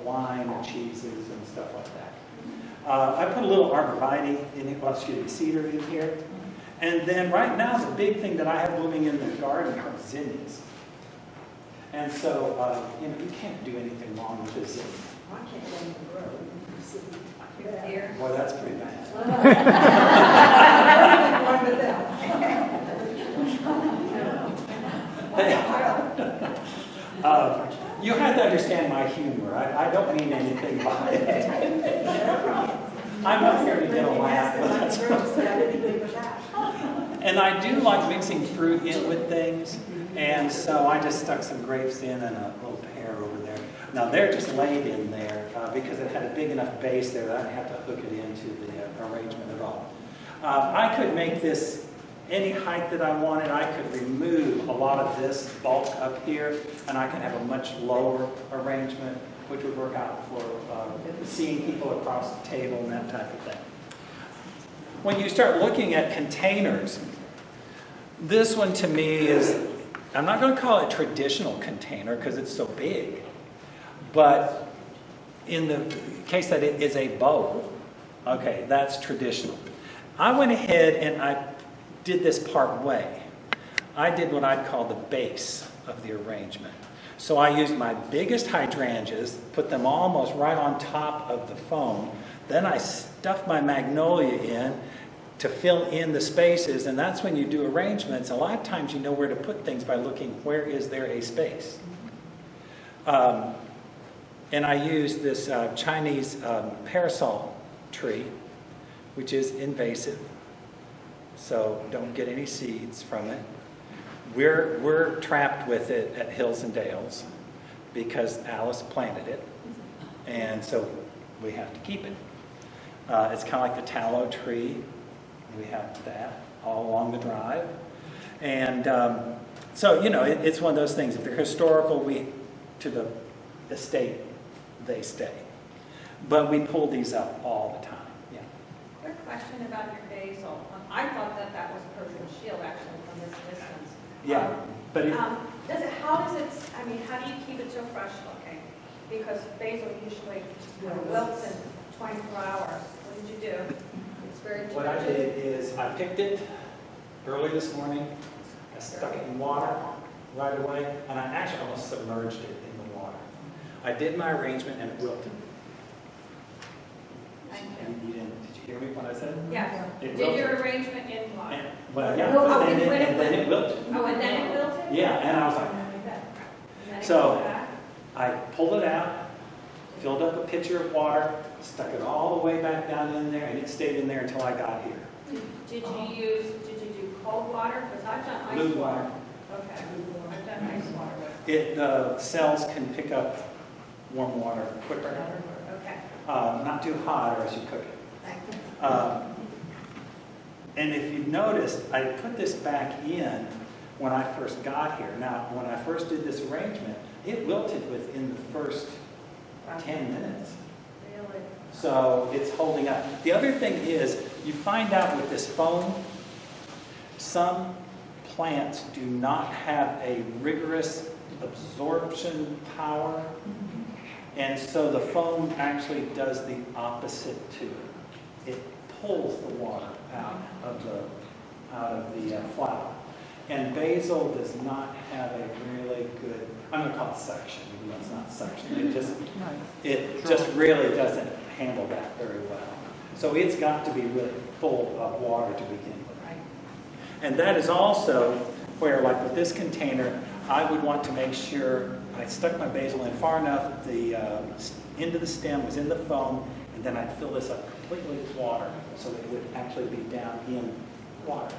wine or cheeses and stuff like that. I put a little arborvitae in here, cedar in here. And then right now, the big thing that I have blooming in the garden are zinnias. And so, you can't do anything wrong with this zinnia. I can't let them grow. Here. Boy, that's pretty bad. You have to understand my humor. I don't mean anything by it. I'm not here to get a laugh. And I do like mixing fruit in with things. And so I just stuck some grapes in and a little pear over there. Now they're just laid in there because it had a big enough base there that I didn't have to hook it into the arrangement at all. I could make this any height that I wanted. I could remove a lot of this bulk up here, and I can have a much lower arrangement, which would work out for seeing people across the table and that type of thing. When you start looking at containers, this one to me is, I'm not going to call it a traditional container because it's so big, but in the case that it is a bowl, okay, that's traditional. I went ahead and I did this part way. I did what I'd call the base of the arrangement. So I used my biggest hydrangeas, put them almost right on top of the foam. Then I stuffed my magnolia in to fill in the spaces, and that's when you do arrangements. A lot of times you know where to put things by looking where is there a space. And I used this Chinese parasol tree, which is invasive, so don't get any seeds from it. we're trapped with it at Hills and Dales because Alice planted it, and so we have to keep it. It's kind of like the tallow tree. We have that all along the drive. And so, it's one of those things. If they're historical, to the estate, they stay. But we pull these up all the time. Yeah. Quick question about your basil. I thought that was Persian shield actually from this distance. Yeah. But how do you keep it so fresh looking? Because basil usually wilts in 24 hours. What did you do? It's very what I did is I picked it early this morning. I stuck it in water right away, and I actually almost submerged it in the water. I did my arrangement, and it wilted. Thank Did you hear me when I said it? Yes. It Did your wilted. arrangement in water? Well, yeah, Oh, and when then it wilted. Oh, and then it wilted? Yeah, and I was like, And then it So- came back? I pulled it out, filled up a pitcher of water, stuck it all the way back down in there, and it stayed in there until I got here. Did you do cold water? Because I've done ice Blue water. water. Okay. I've done ice water. The cells can pick up warm water quicker. Okay. Not too hot or else you cook it. Thank you. And if you've noticed, I put this back in when I first got here. Now, when I first did this arrangement, it wilted within the first 10 minutes. Really? So it's holding up. The other thing is, you find out with this foam, some plants do not have a rigorous absorption power, and so the foam actually does the opposite to it. It pulls the water out of the flower. And basil does not have a really good, I'm going to call it suction, even though it's not suction. It just really doesn't handle that very well. So it's got to be really full of water to begin with. Right. And that is also where, like with this container, I would want to make sure I stuck my basil in far enough, the end of the stem was in the foam, and then I'd fill this up completely with water so that it would actually be down in water.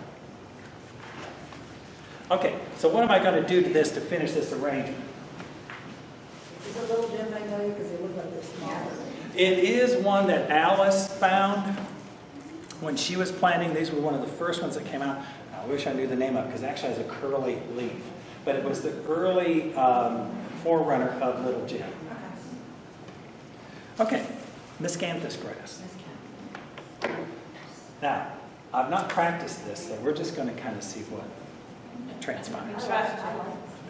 Okay, so what am I going to do to this to finish this arrangement? Is it a little dim, I know, because they look like they're smaller. It is one that Alice found when she was planting. These were one of the first ones that came out. I wish I knew the name of it because it actually has a curly leaf. But it was the early forerunner of Little Jim. Okay, Miscanthus Grass. Now, I've not practiced this, so we're just going to kind of see what transpires.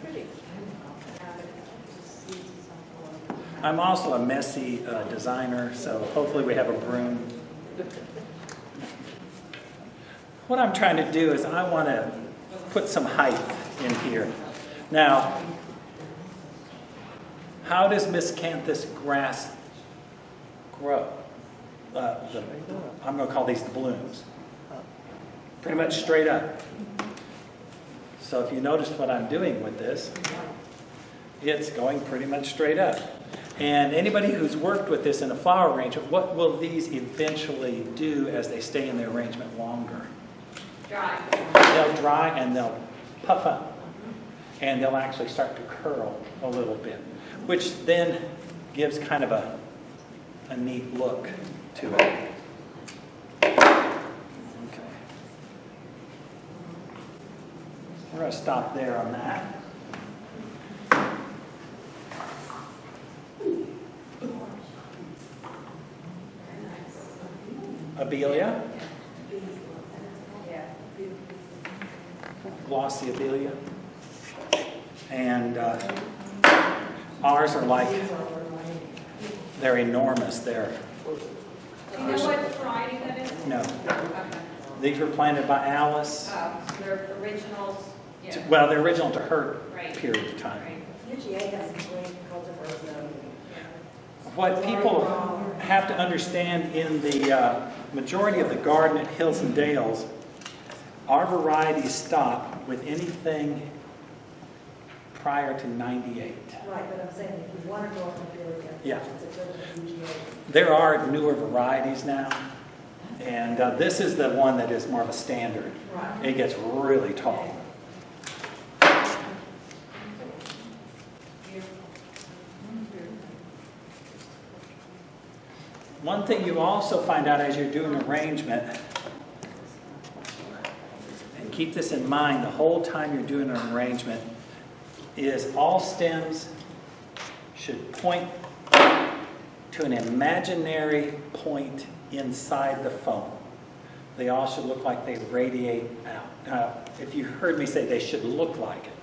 Pretty. I'm also a messy designer, so hopefully we have a broom. What I'm trying to do is I want to put some height in here. Now, how does Miscanthus grass grow? I'm going to call these the blooms. Pretty much straight up. So if you notice what I'm doing with this, it's going pretty much straight up. And anybody who's worked with this in a flower arrangement, what will these eventually do as they stay in the arrangement longer? Dry. They'll dry and they'll puff up. And they'll actually start to curl a little bit, which then gives kind of a neat look to it. Okay. We're going to stop there on that. Abelia, glossy abelia, and ours are like, they're enormous. They're, Do you know what variety that is? no, Okay. these were planted by Alice. They're originals. Yeah. Well, they're original to her Right. period of time. Right. UGA has some great cultivars though. What people have to understand in the majority of the garden at Hills and Dales, our varieties stop with anything prior to 98. Right, but I'm saying if you want to go up and really get, Yeah. it's a good UGA. There are newer varieties now, and this is the one that is more of a standard. Right. It gets really tall. One thing you also find out as you're doing arrangement, and keep this in mind the whole time you're doing an arrangement, is all stems should point to an imaginary point inside the foam. They all should look like they radiate out. Now, if you heard me say they should look like it,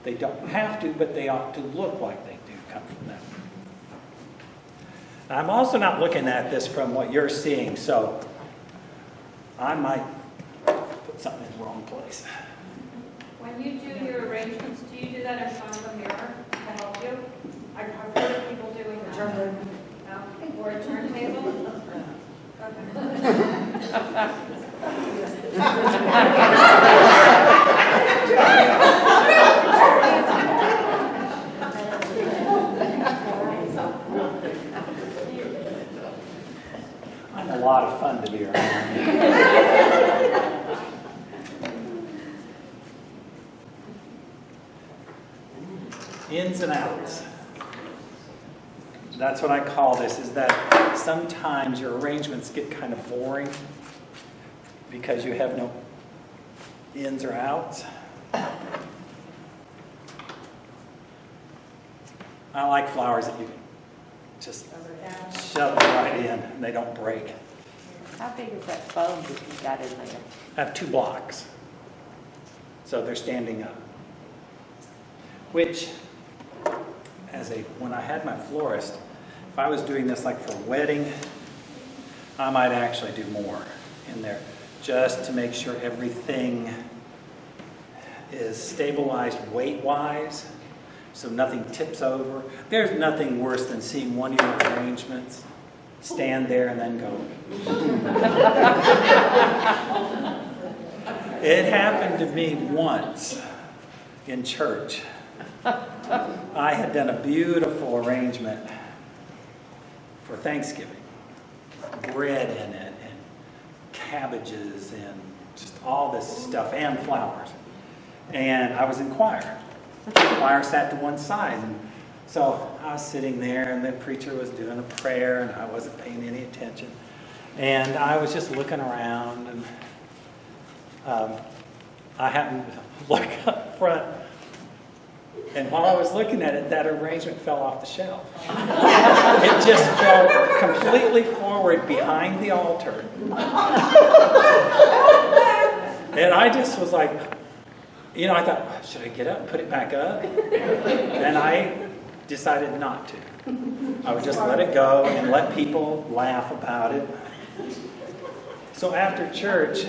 they don't have to, but they ought to look like they do come from that. I'm also not looking at this from what you're seeing, so I might put something in the wrong place. When you do your arrangements, do you do that in front of a mirror to help you? I've heard of people doing that. No? Or a turntable? I'm a lot of fun to be around. Ins and outs. That's what I call this, is that sometimes your arrangements get kind of boring because you have no ins or outs. I like flowers that you just shove them right in and they don't break. How big is that foam that you got in there? I have 2 blocks, so they're standing up. Which, when I had my florist, if I was doing this like for a wedding, I might actually do more in there, just to make sure everything is stabilized weight-wise, so nothing tips over. There's nothing worse than seeing one of your arrangements stand there and then go. It happened to me once in church. I had done a beautiful arrangement for Thanksgiving. Bread in it, and cabbages, and just all this stuff, and flowers. And I was in choir. The choir sat to one side, and so I was sitting there, and the preacher was doing a prayer, and I wasn't paying any attention. And I was just looking around, and I happened to look up front, and while I was looking at it, that arrangement fell off the shelf. It just fell completely forward behind the altar. And I just was like, I thought, should I get up and put it back up? And I decided not to. I would just let it go and let people laugh about it. So after church,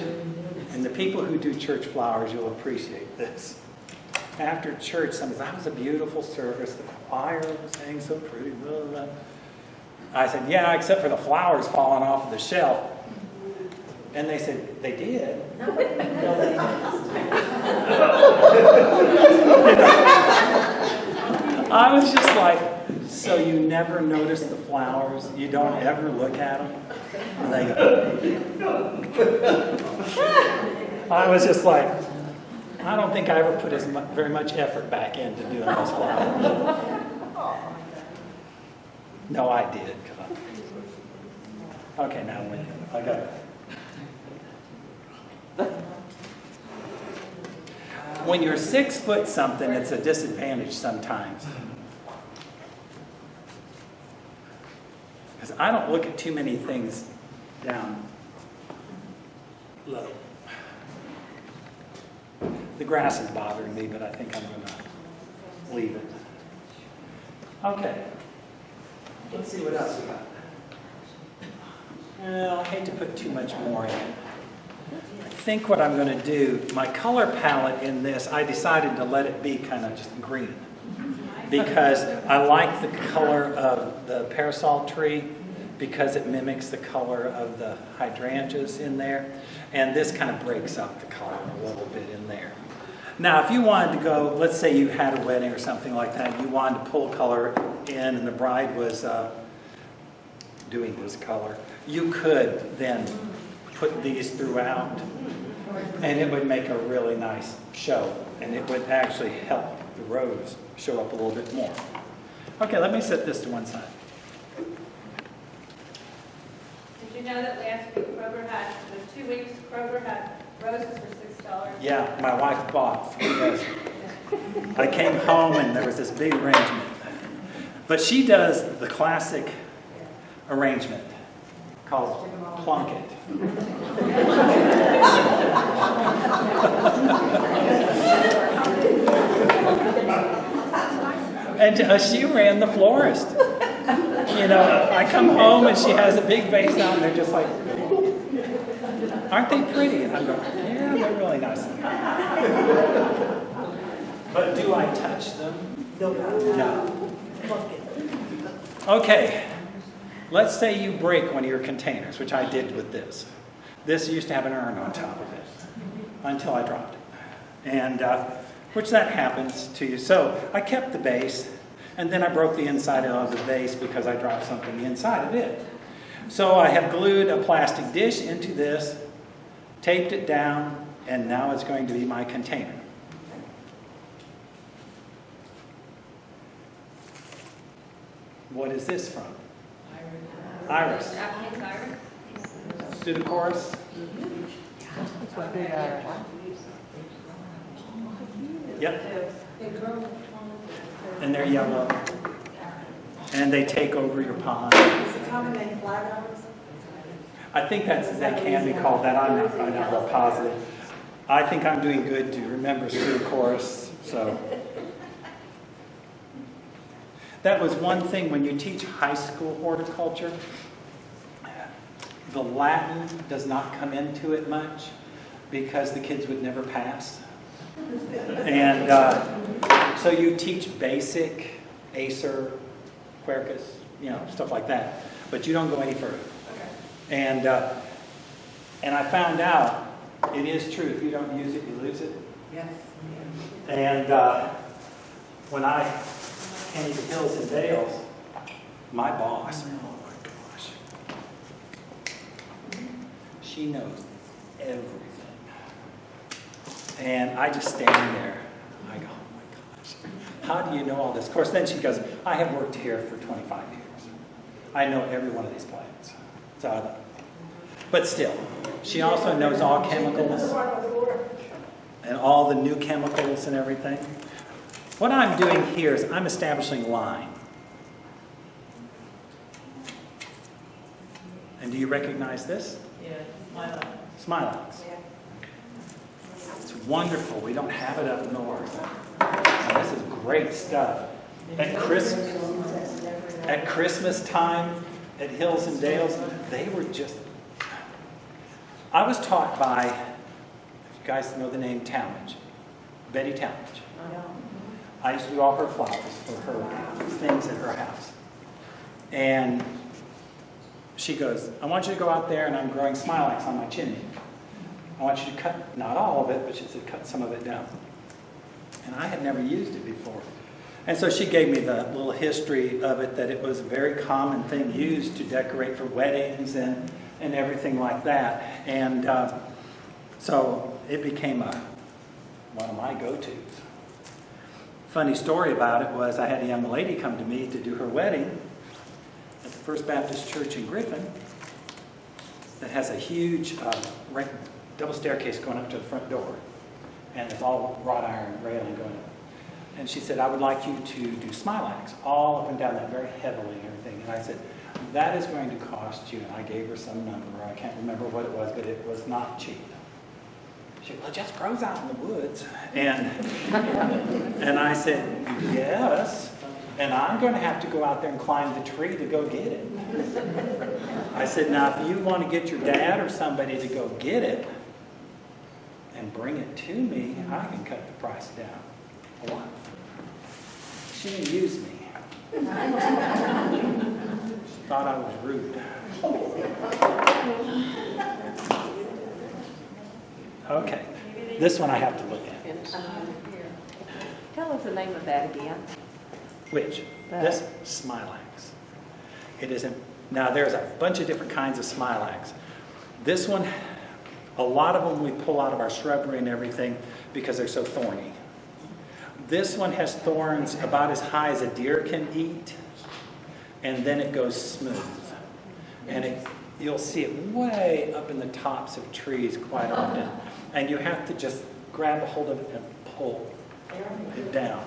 and the people who do church flowers, you'll appreciate this. After church, somebody said, that was a beautiful service. The choir sang so pretty. Blah, blah, blah. I said, yeah, except for the flowers falling off of the shelf. And they said, they did? I was just like, so you never notice the flowers? You don't ever look at them? And they go, I was just like, I don't think I ever put very much effort back into doing those flowers. No, I did. Okay, now I got it. When you're 6 foot something, it's a disadvantage sometimes. Because I don't look at too many things down low. The grass is bothering me, but I think I'm going to leave it. Okay. Let's see what else we got. Well, I hate to put too much more in. I think what I'm going to do, my color palette in this, I decided to let it be kind of just green. Because I like the color of the parasol tree, because it mimics the color of the hydrangeas in there. And this kind of breaks up the color a little bit in there. Now, if you wanted to go, let's say you had a wedding or something like that, you wanted to pull color in and the bride was doing this color, you could then put these throughout and it would make a really nice show, and it would actually help the rose show up a little bit more. Okay, let me set this to one side. you know that last week Kroger had, the 2 weeks, Kroger had roses for $6? Yeah, my wife bought 3 dozen. I came home and there was this big arrangement. But she does the classic arrangement called Plunket. And she ran the florist. You know, I come home and she has a big vase out and they're just like, aren't they pretty? And I'm going, yeah, they're really nice. But do I touch them? No. Okay, let's say you break one of your containers, which I did with this. This used to have an urn on top of it until I dropped it. And which that happens to you. So I kept the base, and then I broke the inside of the base because I dropped something inside of it. So I have glued a plastic dish into this, taped it down, and now it's going to be my container. What is this from? Iris. Japanese iris? Pseudochorus. It's my big iris. Yep. And they're yellow. And they take over your pond. Is it common name flag iris? I think they can be called that. I'm not real positive. I think I'm doing good to remember Pseudochorus. So that was one thing when you teach high school horticulture. The Latin does not come into it much because the kids would never pass. And so you teach basic, Acer, Quercus, stuff like that. But you don't go any further. And I found out it is true. If you don't use it, you lose it. Yes. And when I came to Hills and Dales, my boss, oh my gosh, she knows everything. And I just stand there. I go, oh my gosh, how do you know all this? Of course, then she goes, I have worked here for 25 years. I know every one of these plants. But still, she also knows all chemicals and all the new chemicals and everything. What I'm doing here is I'm establishing line. And do you recognize this? Yeah, Smilax. Smilax. It's wonderful. We don't have it up north. And this is great stuff. At Christmas time, at Hills and Dales, they were just... I was taught by, if you guys know the name Talmadge, Betty Talmadge. I used to do all her flowers for her things at her house. And she goes, I want you to go out there, and I'm growing Smilax on my chimney. I want you to cut, not all of it, but she said cut some of it down. And I had never used it before. And so she gave me the little history of it, that it was a very common thing used to decorate for weddings and everything like that. And so it became one of my go-tos. Funny story about it was I had a young lady come to me to do her wedding at the First Baptist Church in Griffin that has a huge double staircase going up to the front door. And it's all wrought iron railing going up. And she said, I would like you to do Smilax all up and down that very heavily and everything. And I said, that is going to cost you. And I gave her some number. I can't remember what it was, but it was not cheap. She said, well, it just grows out in the woods. And I said, yes. And I'm going to have to go out there and climb the tree to go get it. I said, now, if you want to get your dad or somebody to go get it and bring it to me, I can cut the price down a lot. She didn't use me. She thought I was rude. Okay, this one I have to look at. Tell us the name of that again. Which? This? Smilax. It isn't. Now, there's a bunch of different kinds of Smilax. This one, a lot of them we pull out of our shrubbery and everything because they're so thorny. This one has thorns about as high as a deer can eat, and then it goes smooth. And you'll see it way up in the tops of trees quite often. And you have to just grab a hold of it and pull it down.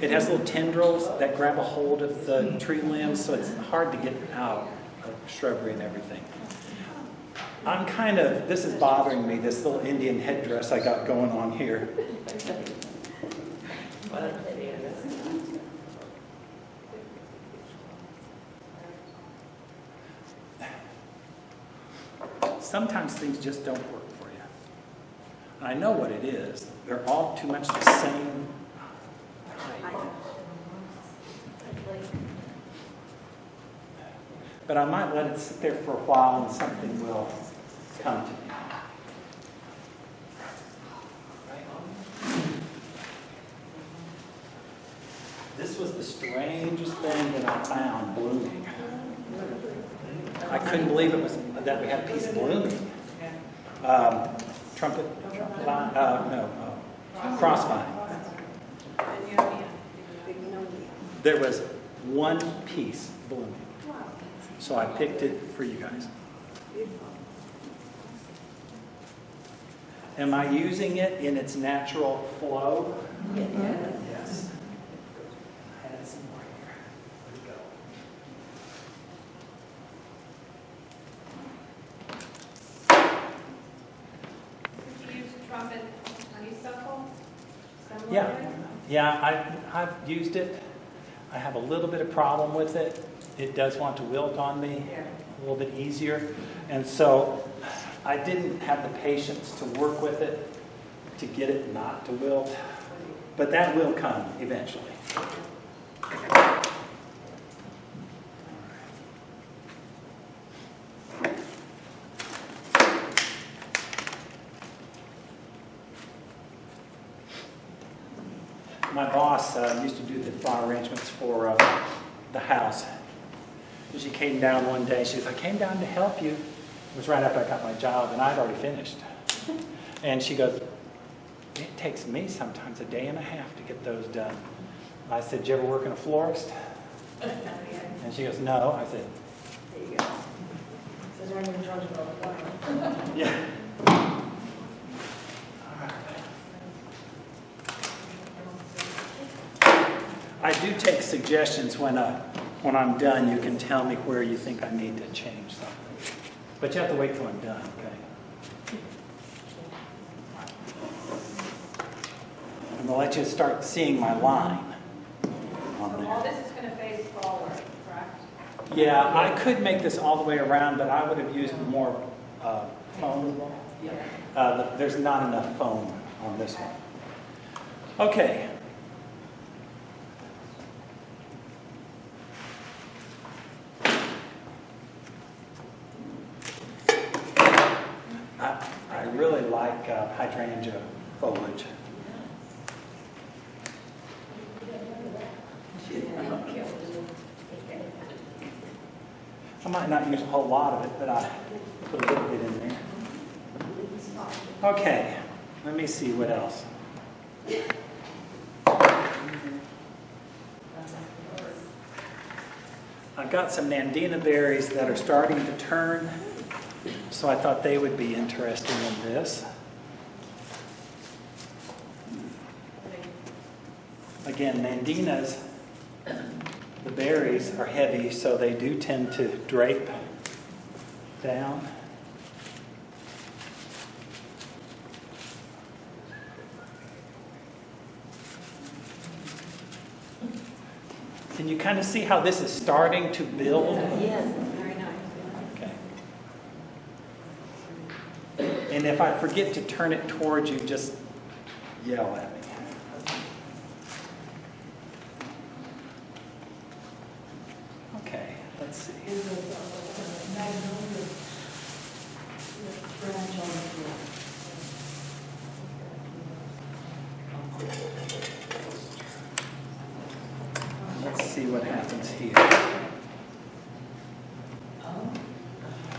It has little tendrils that grab a hold of the tree limbs, so it's hard to get out of shrubbery and everything. This is bothering me, this little Indian headdress I got going on here. Sometimes things just don't work for you. I know what it is. They're all too much the same height. But I might let it sit there for a while and something will come to me. This was the strangest thing that I found blooming. I couldn't believe that we had a piece blooming. Trumpet vine, crossvine. There was one piece blooming. So I picked it for you guys. Am I using it in its natural flow? Yes. I had some more here. Did you use trumpet honeysuckle? Yeah, I've used it. I have a little bit of problem with it. It does want to wilt on me a little bit easier. And so I didn't have the patience to work with it to get it not to wilt. But that will come eventually. My boss used to do the flower arrangements for the house. And she came down one day. She goes, I came down to help you. It was right after I got my job, and I'd already finished. And she goes, it takes me sometimes a day and a half to get those done. I said, did you ever work in a florist? And she goes, no. I said, There you go. Says we're in charge of all the flowers. yeah. I do take suggestions when I'm done. You can tell me where you think I need to change something. But you have to wait till I'm done, okay? I'm going to let you start seeing my line on So there. all this is going to face forward, correct? Yeah, I could make this all the way around, but I would have used more foam. There's not enough foam on this one. Okay. I really like hydrangea foliage. I might not use a whole lot of it, but I put a little bit in there. Okay, let me see what else. I've got some Nandina berries that are starting to turn, so I thought they would be interesting in this. Again, Nandinas, the berries are heavy, so they do tend to drape down. Can you kind of see how this is starting to build? Yes, very nice. Okay. And if I forget to turn it towards you, just yell at me. Okay, let's see. Let's see what happens here.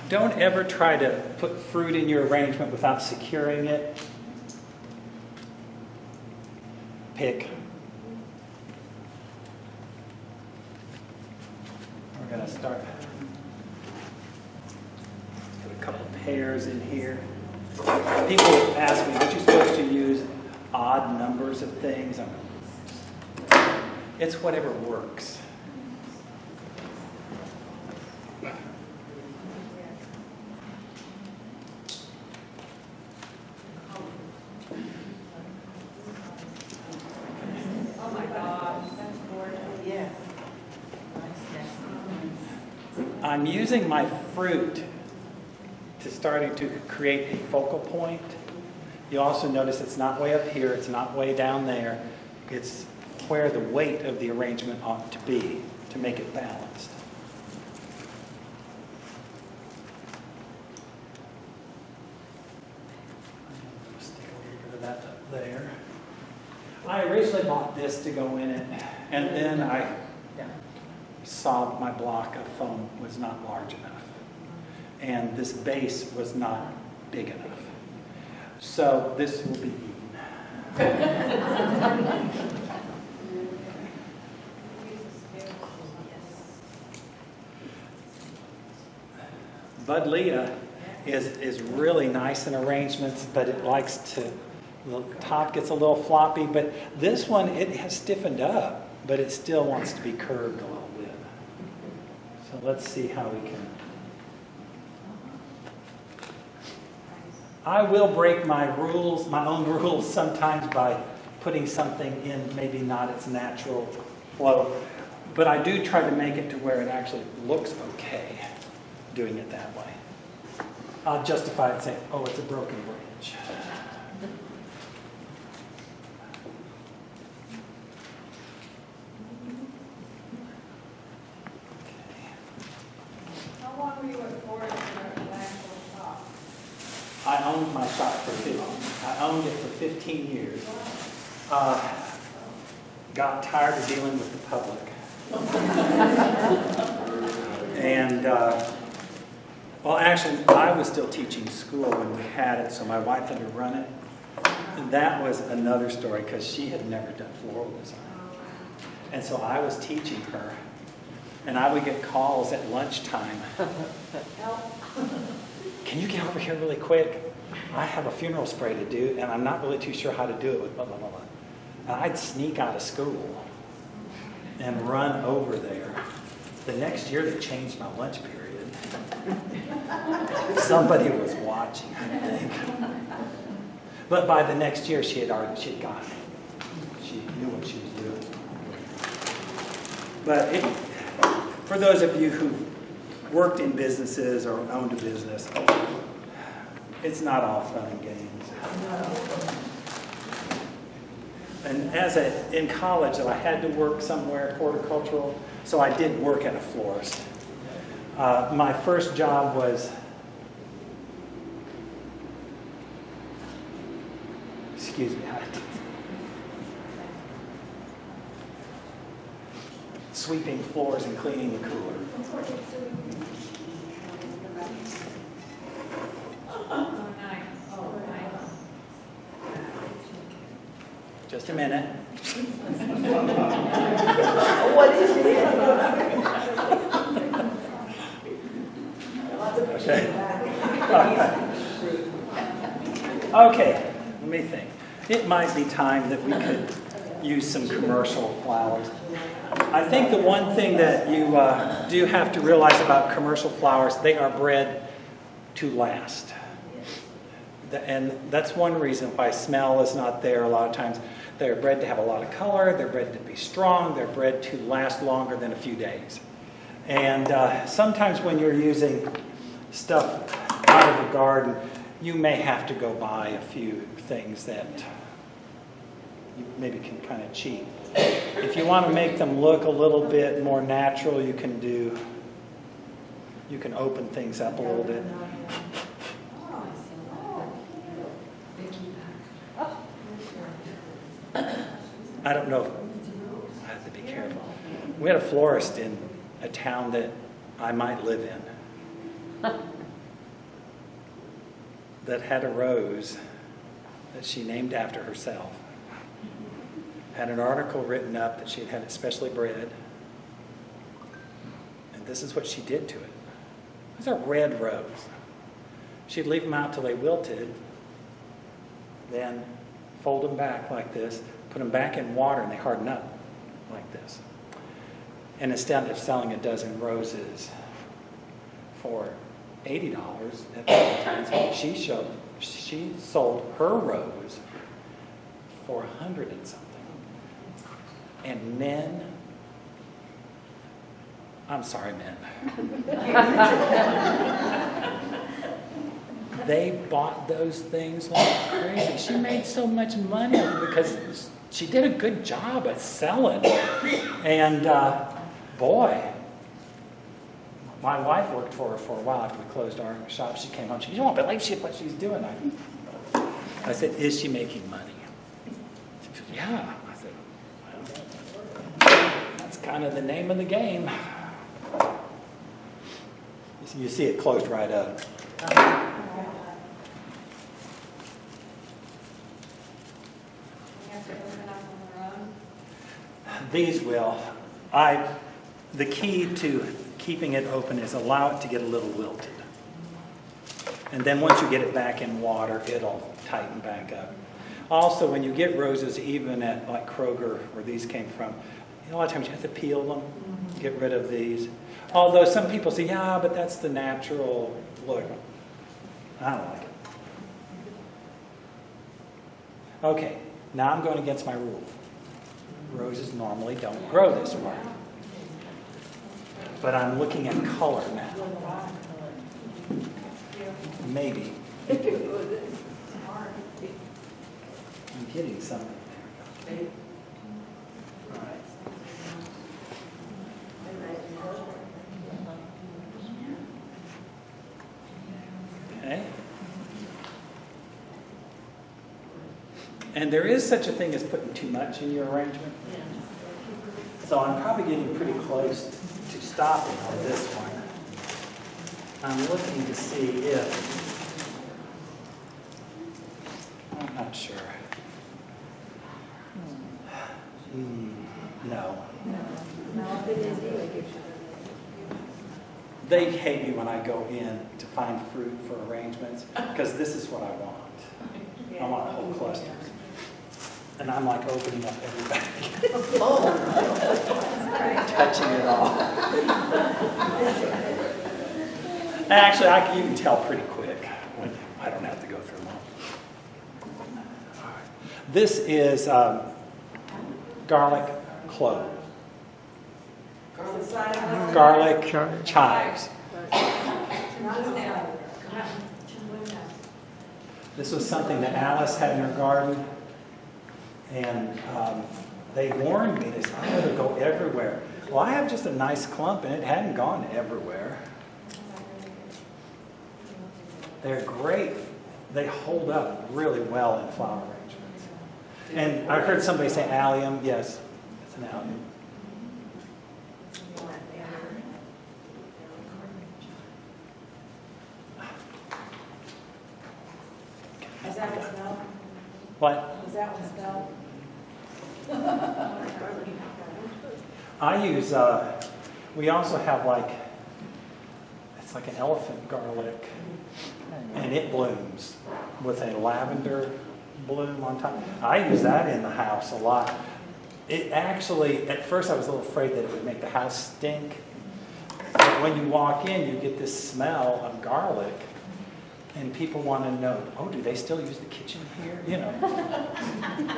Don't ever try to put fruit in your arrangement without securing it. Pick. We're going to start. pairs in here. People ask me, aren't you supposed to use odd numbers of things? It's whatever works. Oh my gosh, that's gorgeous. Yes. I'm using my fruit to starting to create a focal point. You also notice it's not way up here, it's not way down there. It's where the weight of the arrangement ought to be to make it balanced. Stick a little bit of that up there. I originally bought this to go in it, and then I saw my block of foam was not large enough. And this base was not big enough. So this will be eaten. Buddleia is really nice in arrangements, but it likes to, the top gets a little floppy, but this one, it has stiffened up, but it still wants to be curved a little bit. So let's see how we can. I will break my rules, my own rules sometimes by putting something in maybe not its natural flow, but I do try to make it to where it actually looks okay doing it that way. I'll justify it and say, oh, it's a broken branch. How long were you at Florida for the actual shop? I owned my shop for 15. I owned it for 15 years. Got tired of dealing with the public. And, well, actually, I was still teaching school when we had it, so my wife had to run it. And that was another story, because she had never done floral design. And so I was teaching her, and I would get calls at lunchtime. Can you get over here really quick? I have a funeral spray to do, and I'm not really too sure how to do it with blah, blah, blah, blah. And I'd sneak out of school and run over there. The next year, they changed my lunch period. Somebody was watching, I think. But by the next year, she had got it. She knew what she was doing. But for those of you who've worked in businesses or owned a business, it's not all fun and games. And in college, I had to work somewhere horticultural, so I did work at a florist. My first job was, excuse me, sweeping floors and cleaning the cooler. Just a minute. What is it? Okay, let me think. It might be time that we could use some commercial flowers. I think the one thing that you do have to realize about commercial flowers, they are bred to last. And that's one reason why smell is not there a lot of times. They're bred to have a lot of color, they're bred to be strong, they're bred to last longer than a few days. And sometimes when you're using stuff out of the garden, you may have to go buy a few things that you maybe can kind of cheat. If you want to make them look a little bit more natural, you can open things up a little bit. I don't know. I have to be careful. We had a florist in a town that I might live in that had a rose that she named after herself. Had an article written up that she had had it specially bred. And this is what she did to it. It was a red rose. she'd leave them out till they wilted, then fold them back like this, put them back in water, and they harden up like this. And instead of selling a dozen roses for $80 at Valentine's, she sold her rose for $100 and something. And men, I'm sorry, men, they bought those things like crazy. She made so much money because she did a good job at selling. And boy, my wife worked for her for a while after we closed our shop. She came home. She said, "You won't believe what she's doing." I said, "Is she making money?" She said, "Yeah." I said, "Well, that's kind of the name of the game." You see it closed right up. You have to open up on their own. These will. The key to keeping it open is allow it to get a little wilted. And then once you get it back in water, it'll tighten back up. Also, when you get roses, even at like Kroger, where these came from, a lot of times you have to peel them, get rid of these. Although some people say, yeah, but that's the natural look. I don't like it. Okay, now I'm going against my rule. Roses normally don't grow this way. But I'm looking at color now. Maybe. I'm getting something. All right. Okay. And there is such a thing as putting too much in your arrangement. So I'm probably getting pretty close to stopping on this one. I'm looking to see if, I'm not sure. No. They hate me when I go in to find fruit for arrangements, because this is what I want. I want whole clusters. And I'm like opening up every bag. Touching it all. Actually, you can tell pretty quick when I don't have to go through them all. All right. This is garlic clove. Garlic chives. This was something that Alice had in her garden. And they warned me, they said, "I'm going to go everywhere." Well, I have just a nice clump, and it hadn't gone everywhere. They're great. They hold up really well in flower arrangements. And I heard somebody say allium. Yes, it's an allium. Is that what's spelled? What? Is that what's spelled? I use, we also have it's like an elephant garlic, and it blooms with a lavender bloom on top. I use that in the house a lot. It actually, at first I was a little afraid that it would make the house stink. But when you walk in, you get this smell of garlic, and people want to know, oh, do they still use the kitchen here? You know.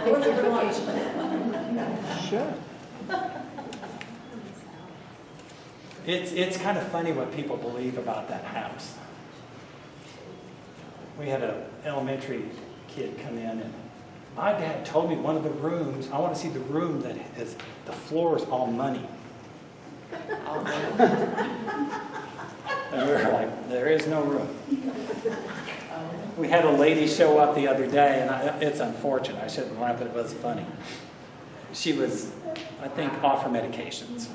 What's it for lunch? Sure. It's kind of funny what people believe about that house. We had an elementary kid come in, and my dad told me one of the rooms, I want to see the room that is, the floor is all money. And we were like, there is no room. We had a lady show up the other day, and it's unfortunate. I shouldn't laugh, but it was funny. She was, I think, off her medications.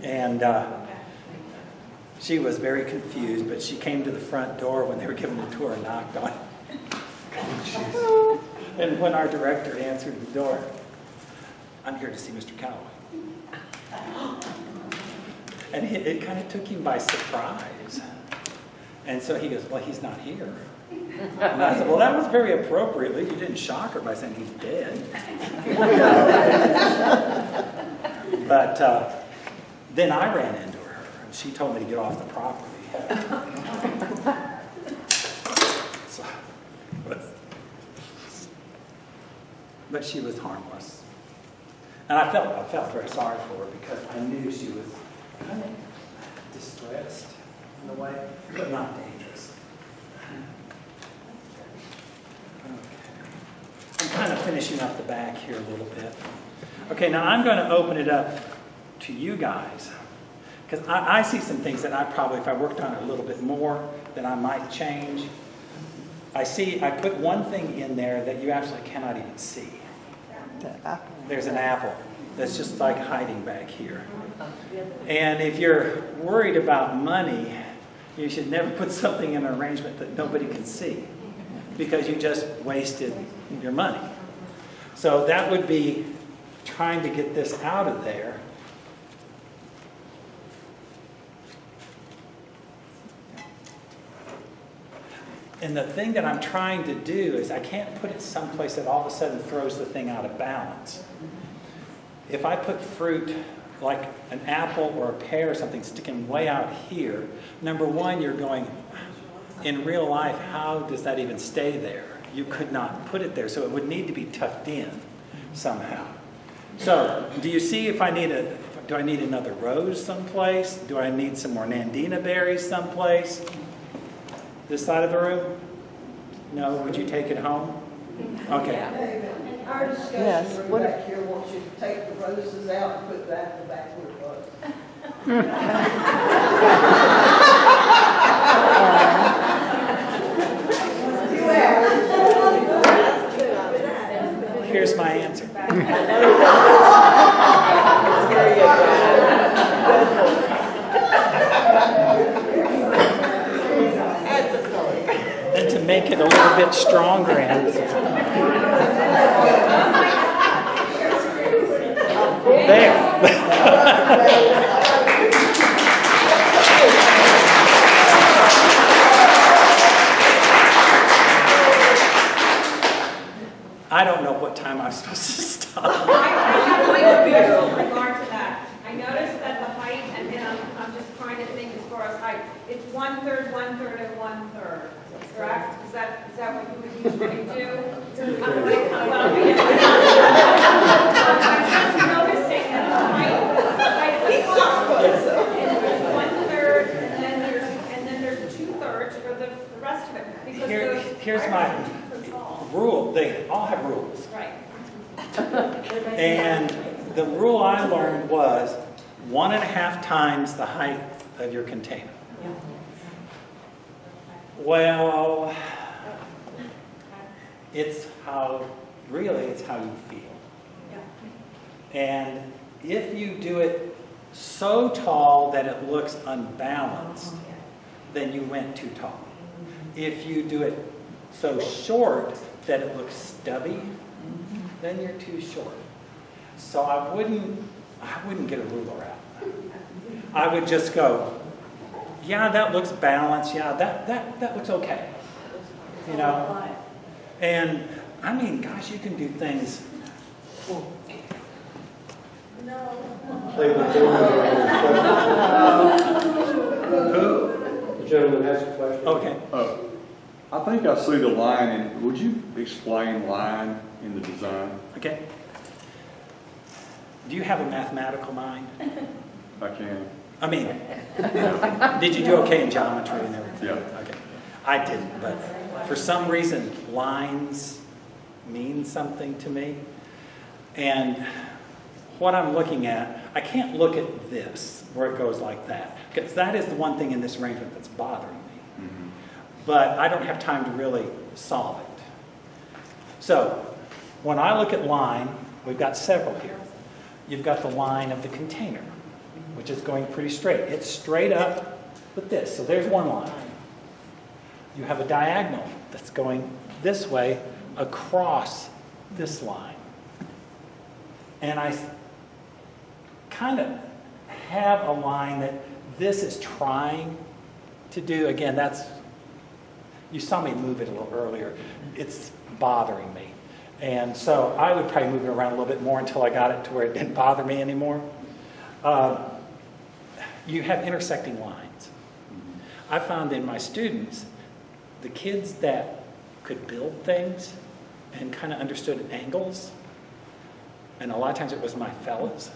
And she was very confused, but she came to the front door when they were giving the tour and knocked on it. And when our director answered the door, "I'm here to see Mr. Coweta." And it kind of took him by surprise. And so he goes, well, he's not here. And I said, well, that was very appropriate. You didn't shock her by saying he's dead. But then I ran into her, and she told me to get off the property. So, but she was harmless. And I felt very sorry for her because I knew she was kind of distressed in a way, but not dangerous. I'm kind of finishing up the back here a little bit. Okay, now I'm going to open it up to you guys. Because I see some things that I probably, if I worked on it a little bit more, that I might change. I put one thing in there that you actually cannot even see. There's an apple that's just like hiding back here. And if you're worried about money, you should never put something in an arrangement that nobody can see, because you just wasted your money. So that would be trying to get this out of there. And the thing that I'm trying to do is I can't put it someplace that all of a sudden throws the thing out of balance. If I put fruit like an apple or a pear or something sticking way out here, number one, you're going, in real life, how does that even stay there? You could not put it there, so it would need to be tucked in somehow. So, do you see if I need do I need another rose someplace? Do I need some more Nandina berries someplace? This side of the room? No? Would you take it home? Okay. David, our discussion Yes, room what- back here wants you to take the roses out and put that in the back where it was. Here's my answer. And to make it a little bit stronger, there. I don't know what time I'm supposed to stop. I have a question with regard to that. I noticed that the height, and then I'm just trying to think as far as height, it's 1/3, 1/3, and 1/3, correct? Is that what you would usually do? I'm just noticing that the height of the top is 1/3, and then there's 2/3 for the rest of it. Because Here's those my are tall. rule. They all have rules. Right. And the rule I learned was 1.5 times the height of your container. Well, it's how you feel. And if you do it so tall that it looks unbalanced, then you went too tall. If you do it so short that it looks stubby, then you're too short. So I wouldn't get a ruler out. I would just go, yeah, that looks balanced. Yeah, that looks okay. You know? And I mean, gosh, you can do things. The gentleman has a question. Okay. I think I see the line, and would you explain line in the design? Okay. Do you have a mathematical mind? I can. I mean, did you do okay in geometry and everything? Yeah. Okay. I didn't, but for some reason, lines mean something to me. And what I'm looking at, I can't look at this, where it goes like that, because that is the one thing in this arrangement that's bothering me. Mm-hmm. But I don't have time to really solve it. So, when I look at line, we've got several here. You've got the line of the container, which is going pretty straight. It's straight up with this. So there's one line. You have a diagonal that's going this way across this line. And I kind of have a line that this is trying to do. Again, that's You saw me move it a little earlier. It's bothering me. And so I would probably move it around a little bit more until I got it to where it didn't bother me anymore. You have intersecting lines. I found in my students, the kids that could build things and kind of understood angles, and a lot of times it was my fellows,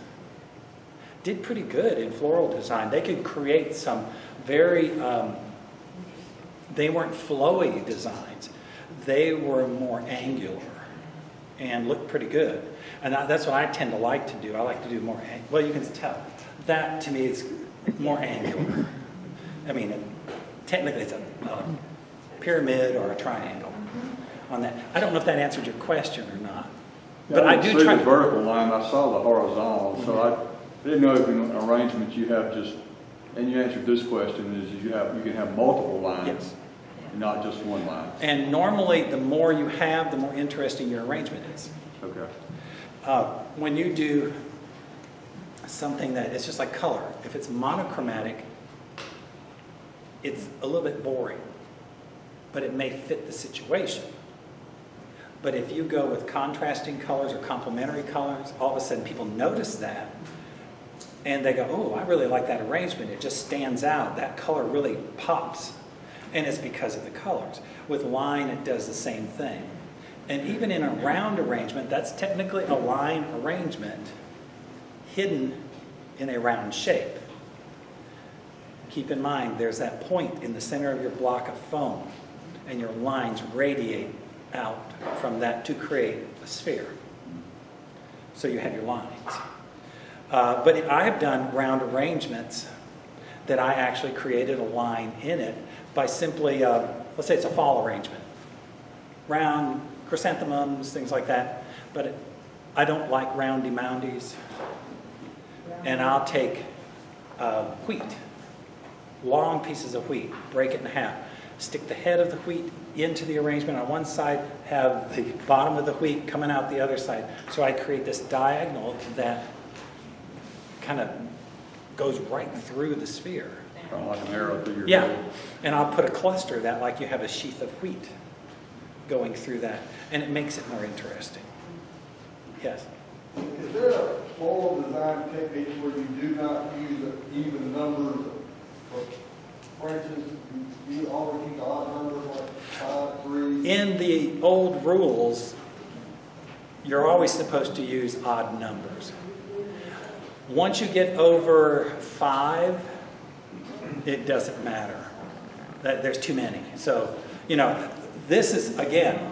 did pretty good in floral design. They could create some very, they weren't flowy designs. They were more angular and looked pretty good. And that's what I tend to like to do. I like to do more, well, you can tell. That, to me, is more angular. I mean, technically it's a pyramid or a triangle on that. I don't know if that answered your question or not. But I do try the vertical line. I saw the horizontal, so I didn't know if in an arrangement you have just, and you answered this question, is you can have multiple lines, yes, not just one line. And normally, the more you have, the more interesting your arrangement is. Okay. When you do something that it's just like color, if it's monochromatic, it's a little bit boring, but it may fit the situation. But if you go with contrasting colors or complementary colors, all of a sudden people notice that and they go, oh, I really like that arrangement. It just stands out. That color really pops. And it's because of the colors. With line, it does the same thing. And even in a round arrangement, that's technically a line arrangement hidden in a round shape. Keep in mind, there's that point in the center of your block of foam, and your lines radiate out from that to create a sphere. So you have your lines. But I have done round arrangements that I actually created a line in it by simply, let's say it's a fall arrangement. Round chrysanthemums, things like that. But I don't like roundy moundies. And I'll take wheat, long pieces of wheat, break it in half, stick the head of the wheat into the arrangement on one side, have the bottom of the wheat coming out the other side. So I create this diagonal that kind of goes right through the sphere. Kind of like an arrow through your Yeah, and I'll put a cluster of that like you have a sheath of wheat going through that, and it makes it more interesting. Yes? Is there a floral design technique where you do not use even numbers of branches? You always use odd numbers like 5, 3? In the old rules, you're always supposed to use odd numbers. Once you get over 5, it doesn't matter. There's too many. So, this is, again,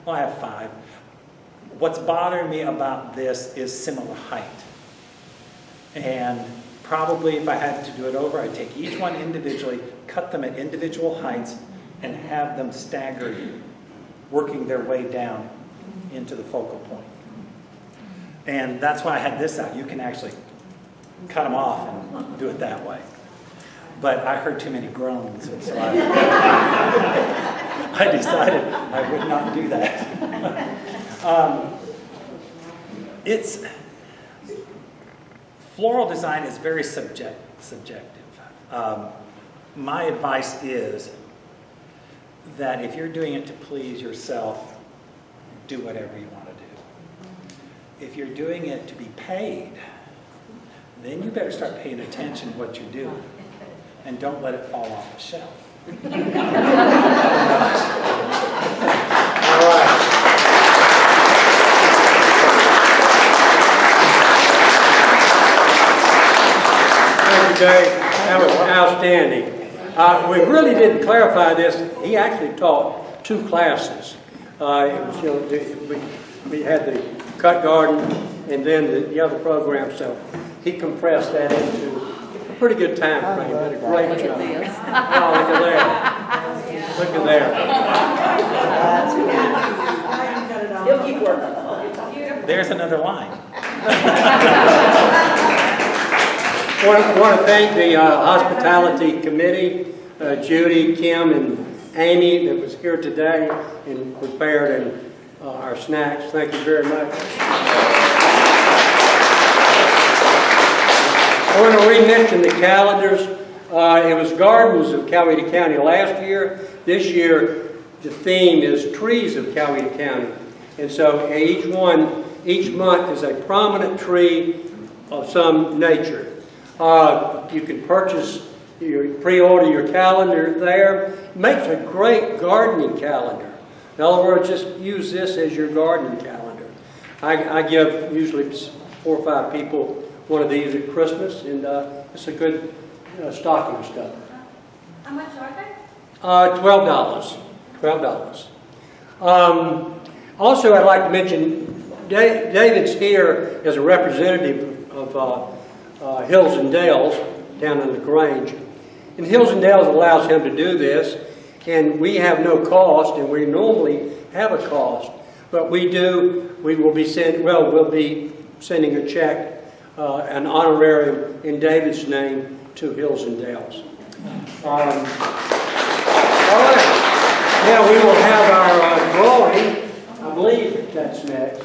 well, I have 5. What's bothering me about this is similar height. And probably if I had to do it over, I'd take each one individually, cut them at individual heights, and have them staggered, working their way down into the focal point. And that's why I had this out. You can actually cut them off and do it that way. But I heard too many groans, and so I decided I would not do that. Floral design is very subjective. My advice is that if you're doing it to please yourself, do whatever you want to do. If you're doing it to be paid, then you better start paying attention to what you're doing and don't let it fall off the shelf. All right. Thank you, Dave. That was outstanding. We really didn't clarify this. He actually taught 2 classes. It was, we had the Cottage Garden and then the other program, so he compressed that into a pretty good time frame. Did a great job. Oh, look at that. Look at that. He'll keep working. There's another line. I want to thank the hospitality committee, Judy, Kim, and Amy that was here today and prepared our snacks. Thank you very much. I want to re-mention the calendars. It was Gardens of Coweta County last year. This year, the theme is Trees of Coweta County. And so each month is a prominent tree of some nature. You can purchase, pre-order your calendar there. It makes a great gardening calendar. In other words, just use this as your gardening calendar. I give usually 4 or 5 people one of these at Christmas, and it's a good stocking stuffer. How much are they? $12. $12. Also, I'd like to mention, David's here as a representative of Hills and Dales down in LaGrange. And Hills and Dales allows him to do this, and we have no cost, and we normally have a cost. But we'll be sending a check, an honorarium in David's name to Hills and Dales. All right. Now we will have our drawing, I believe that's next,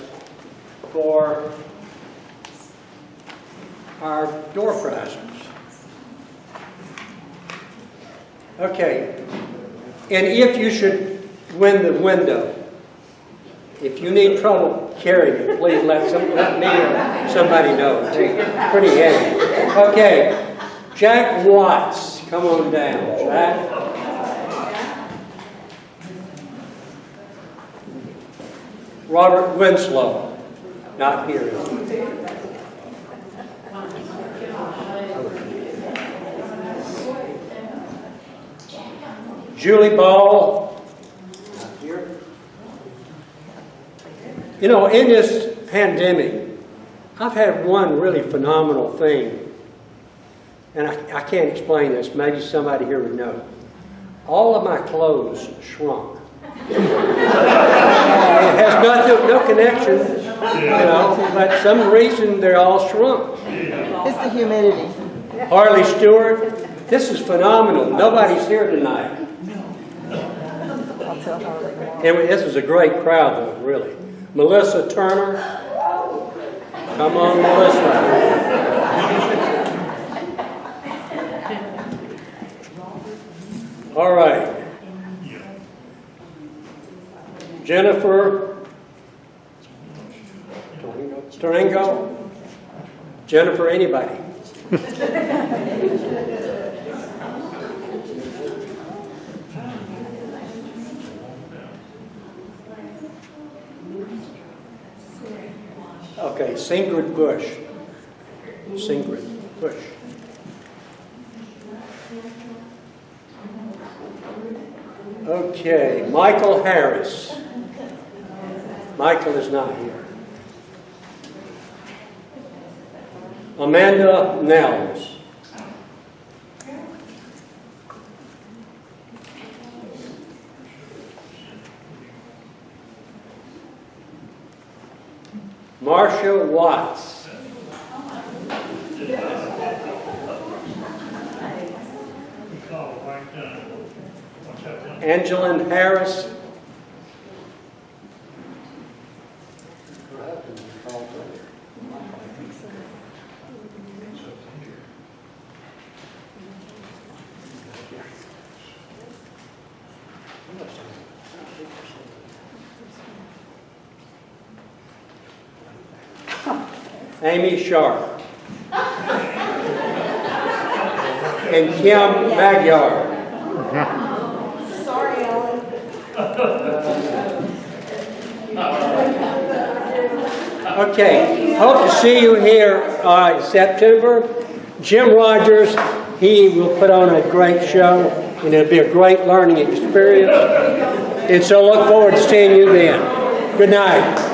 for our door prizes. Okay, and if you should win the window, if you need trouble carrying it, please let me or somebody know. It's pretty heavy. Okay, Jack Watts, come on down, Jack. Robert Winslow, not here. Julie Ball, not here. You know, in this pandemic, I've had one really phenomenal thing, and I can't explain this. Maybe somebody here would know. All of my clothes shrunk. It has no connection, but some reason they're all shrunk. It's the humidity. Harley Stewart, this is phenomenal. Nobody's here tonight. I'll tell Harley tomorrow. And this is a great crowd, though, really. Melissa Turner. Come on, Melissa. All right. Jennifer Tarango? Jennifer, anybody? Okay, Singrid Bush. Singrid Bush. Okay, Michael Harris. Michael is not here. Amanda Nels. Marcia Watts. Angeline Harris. Amy Sharp. And Kim Magyar. Sorry, Ellen. Okay, hope to see you here in September. Jim Rogers, he will put on a great show, and it'll be a great learning experience. And so look forward to seeing you then. Good night.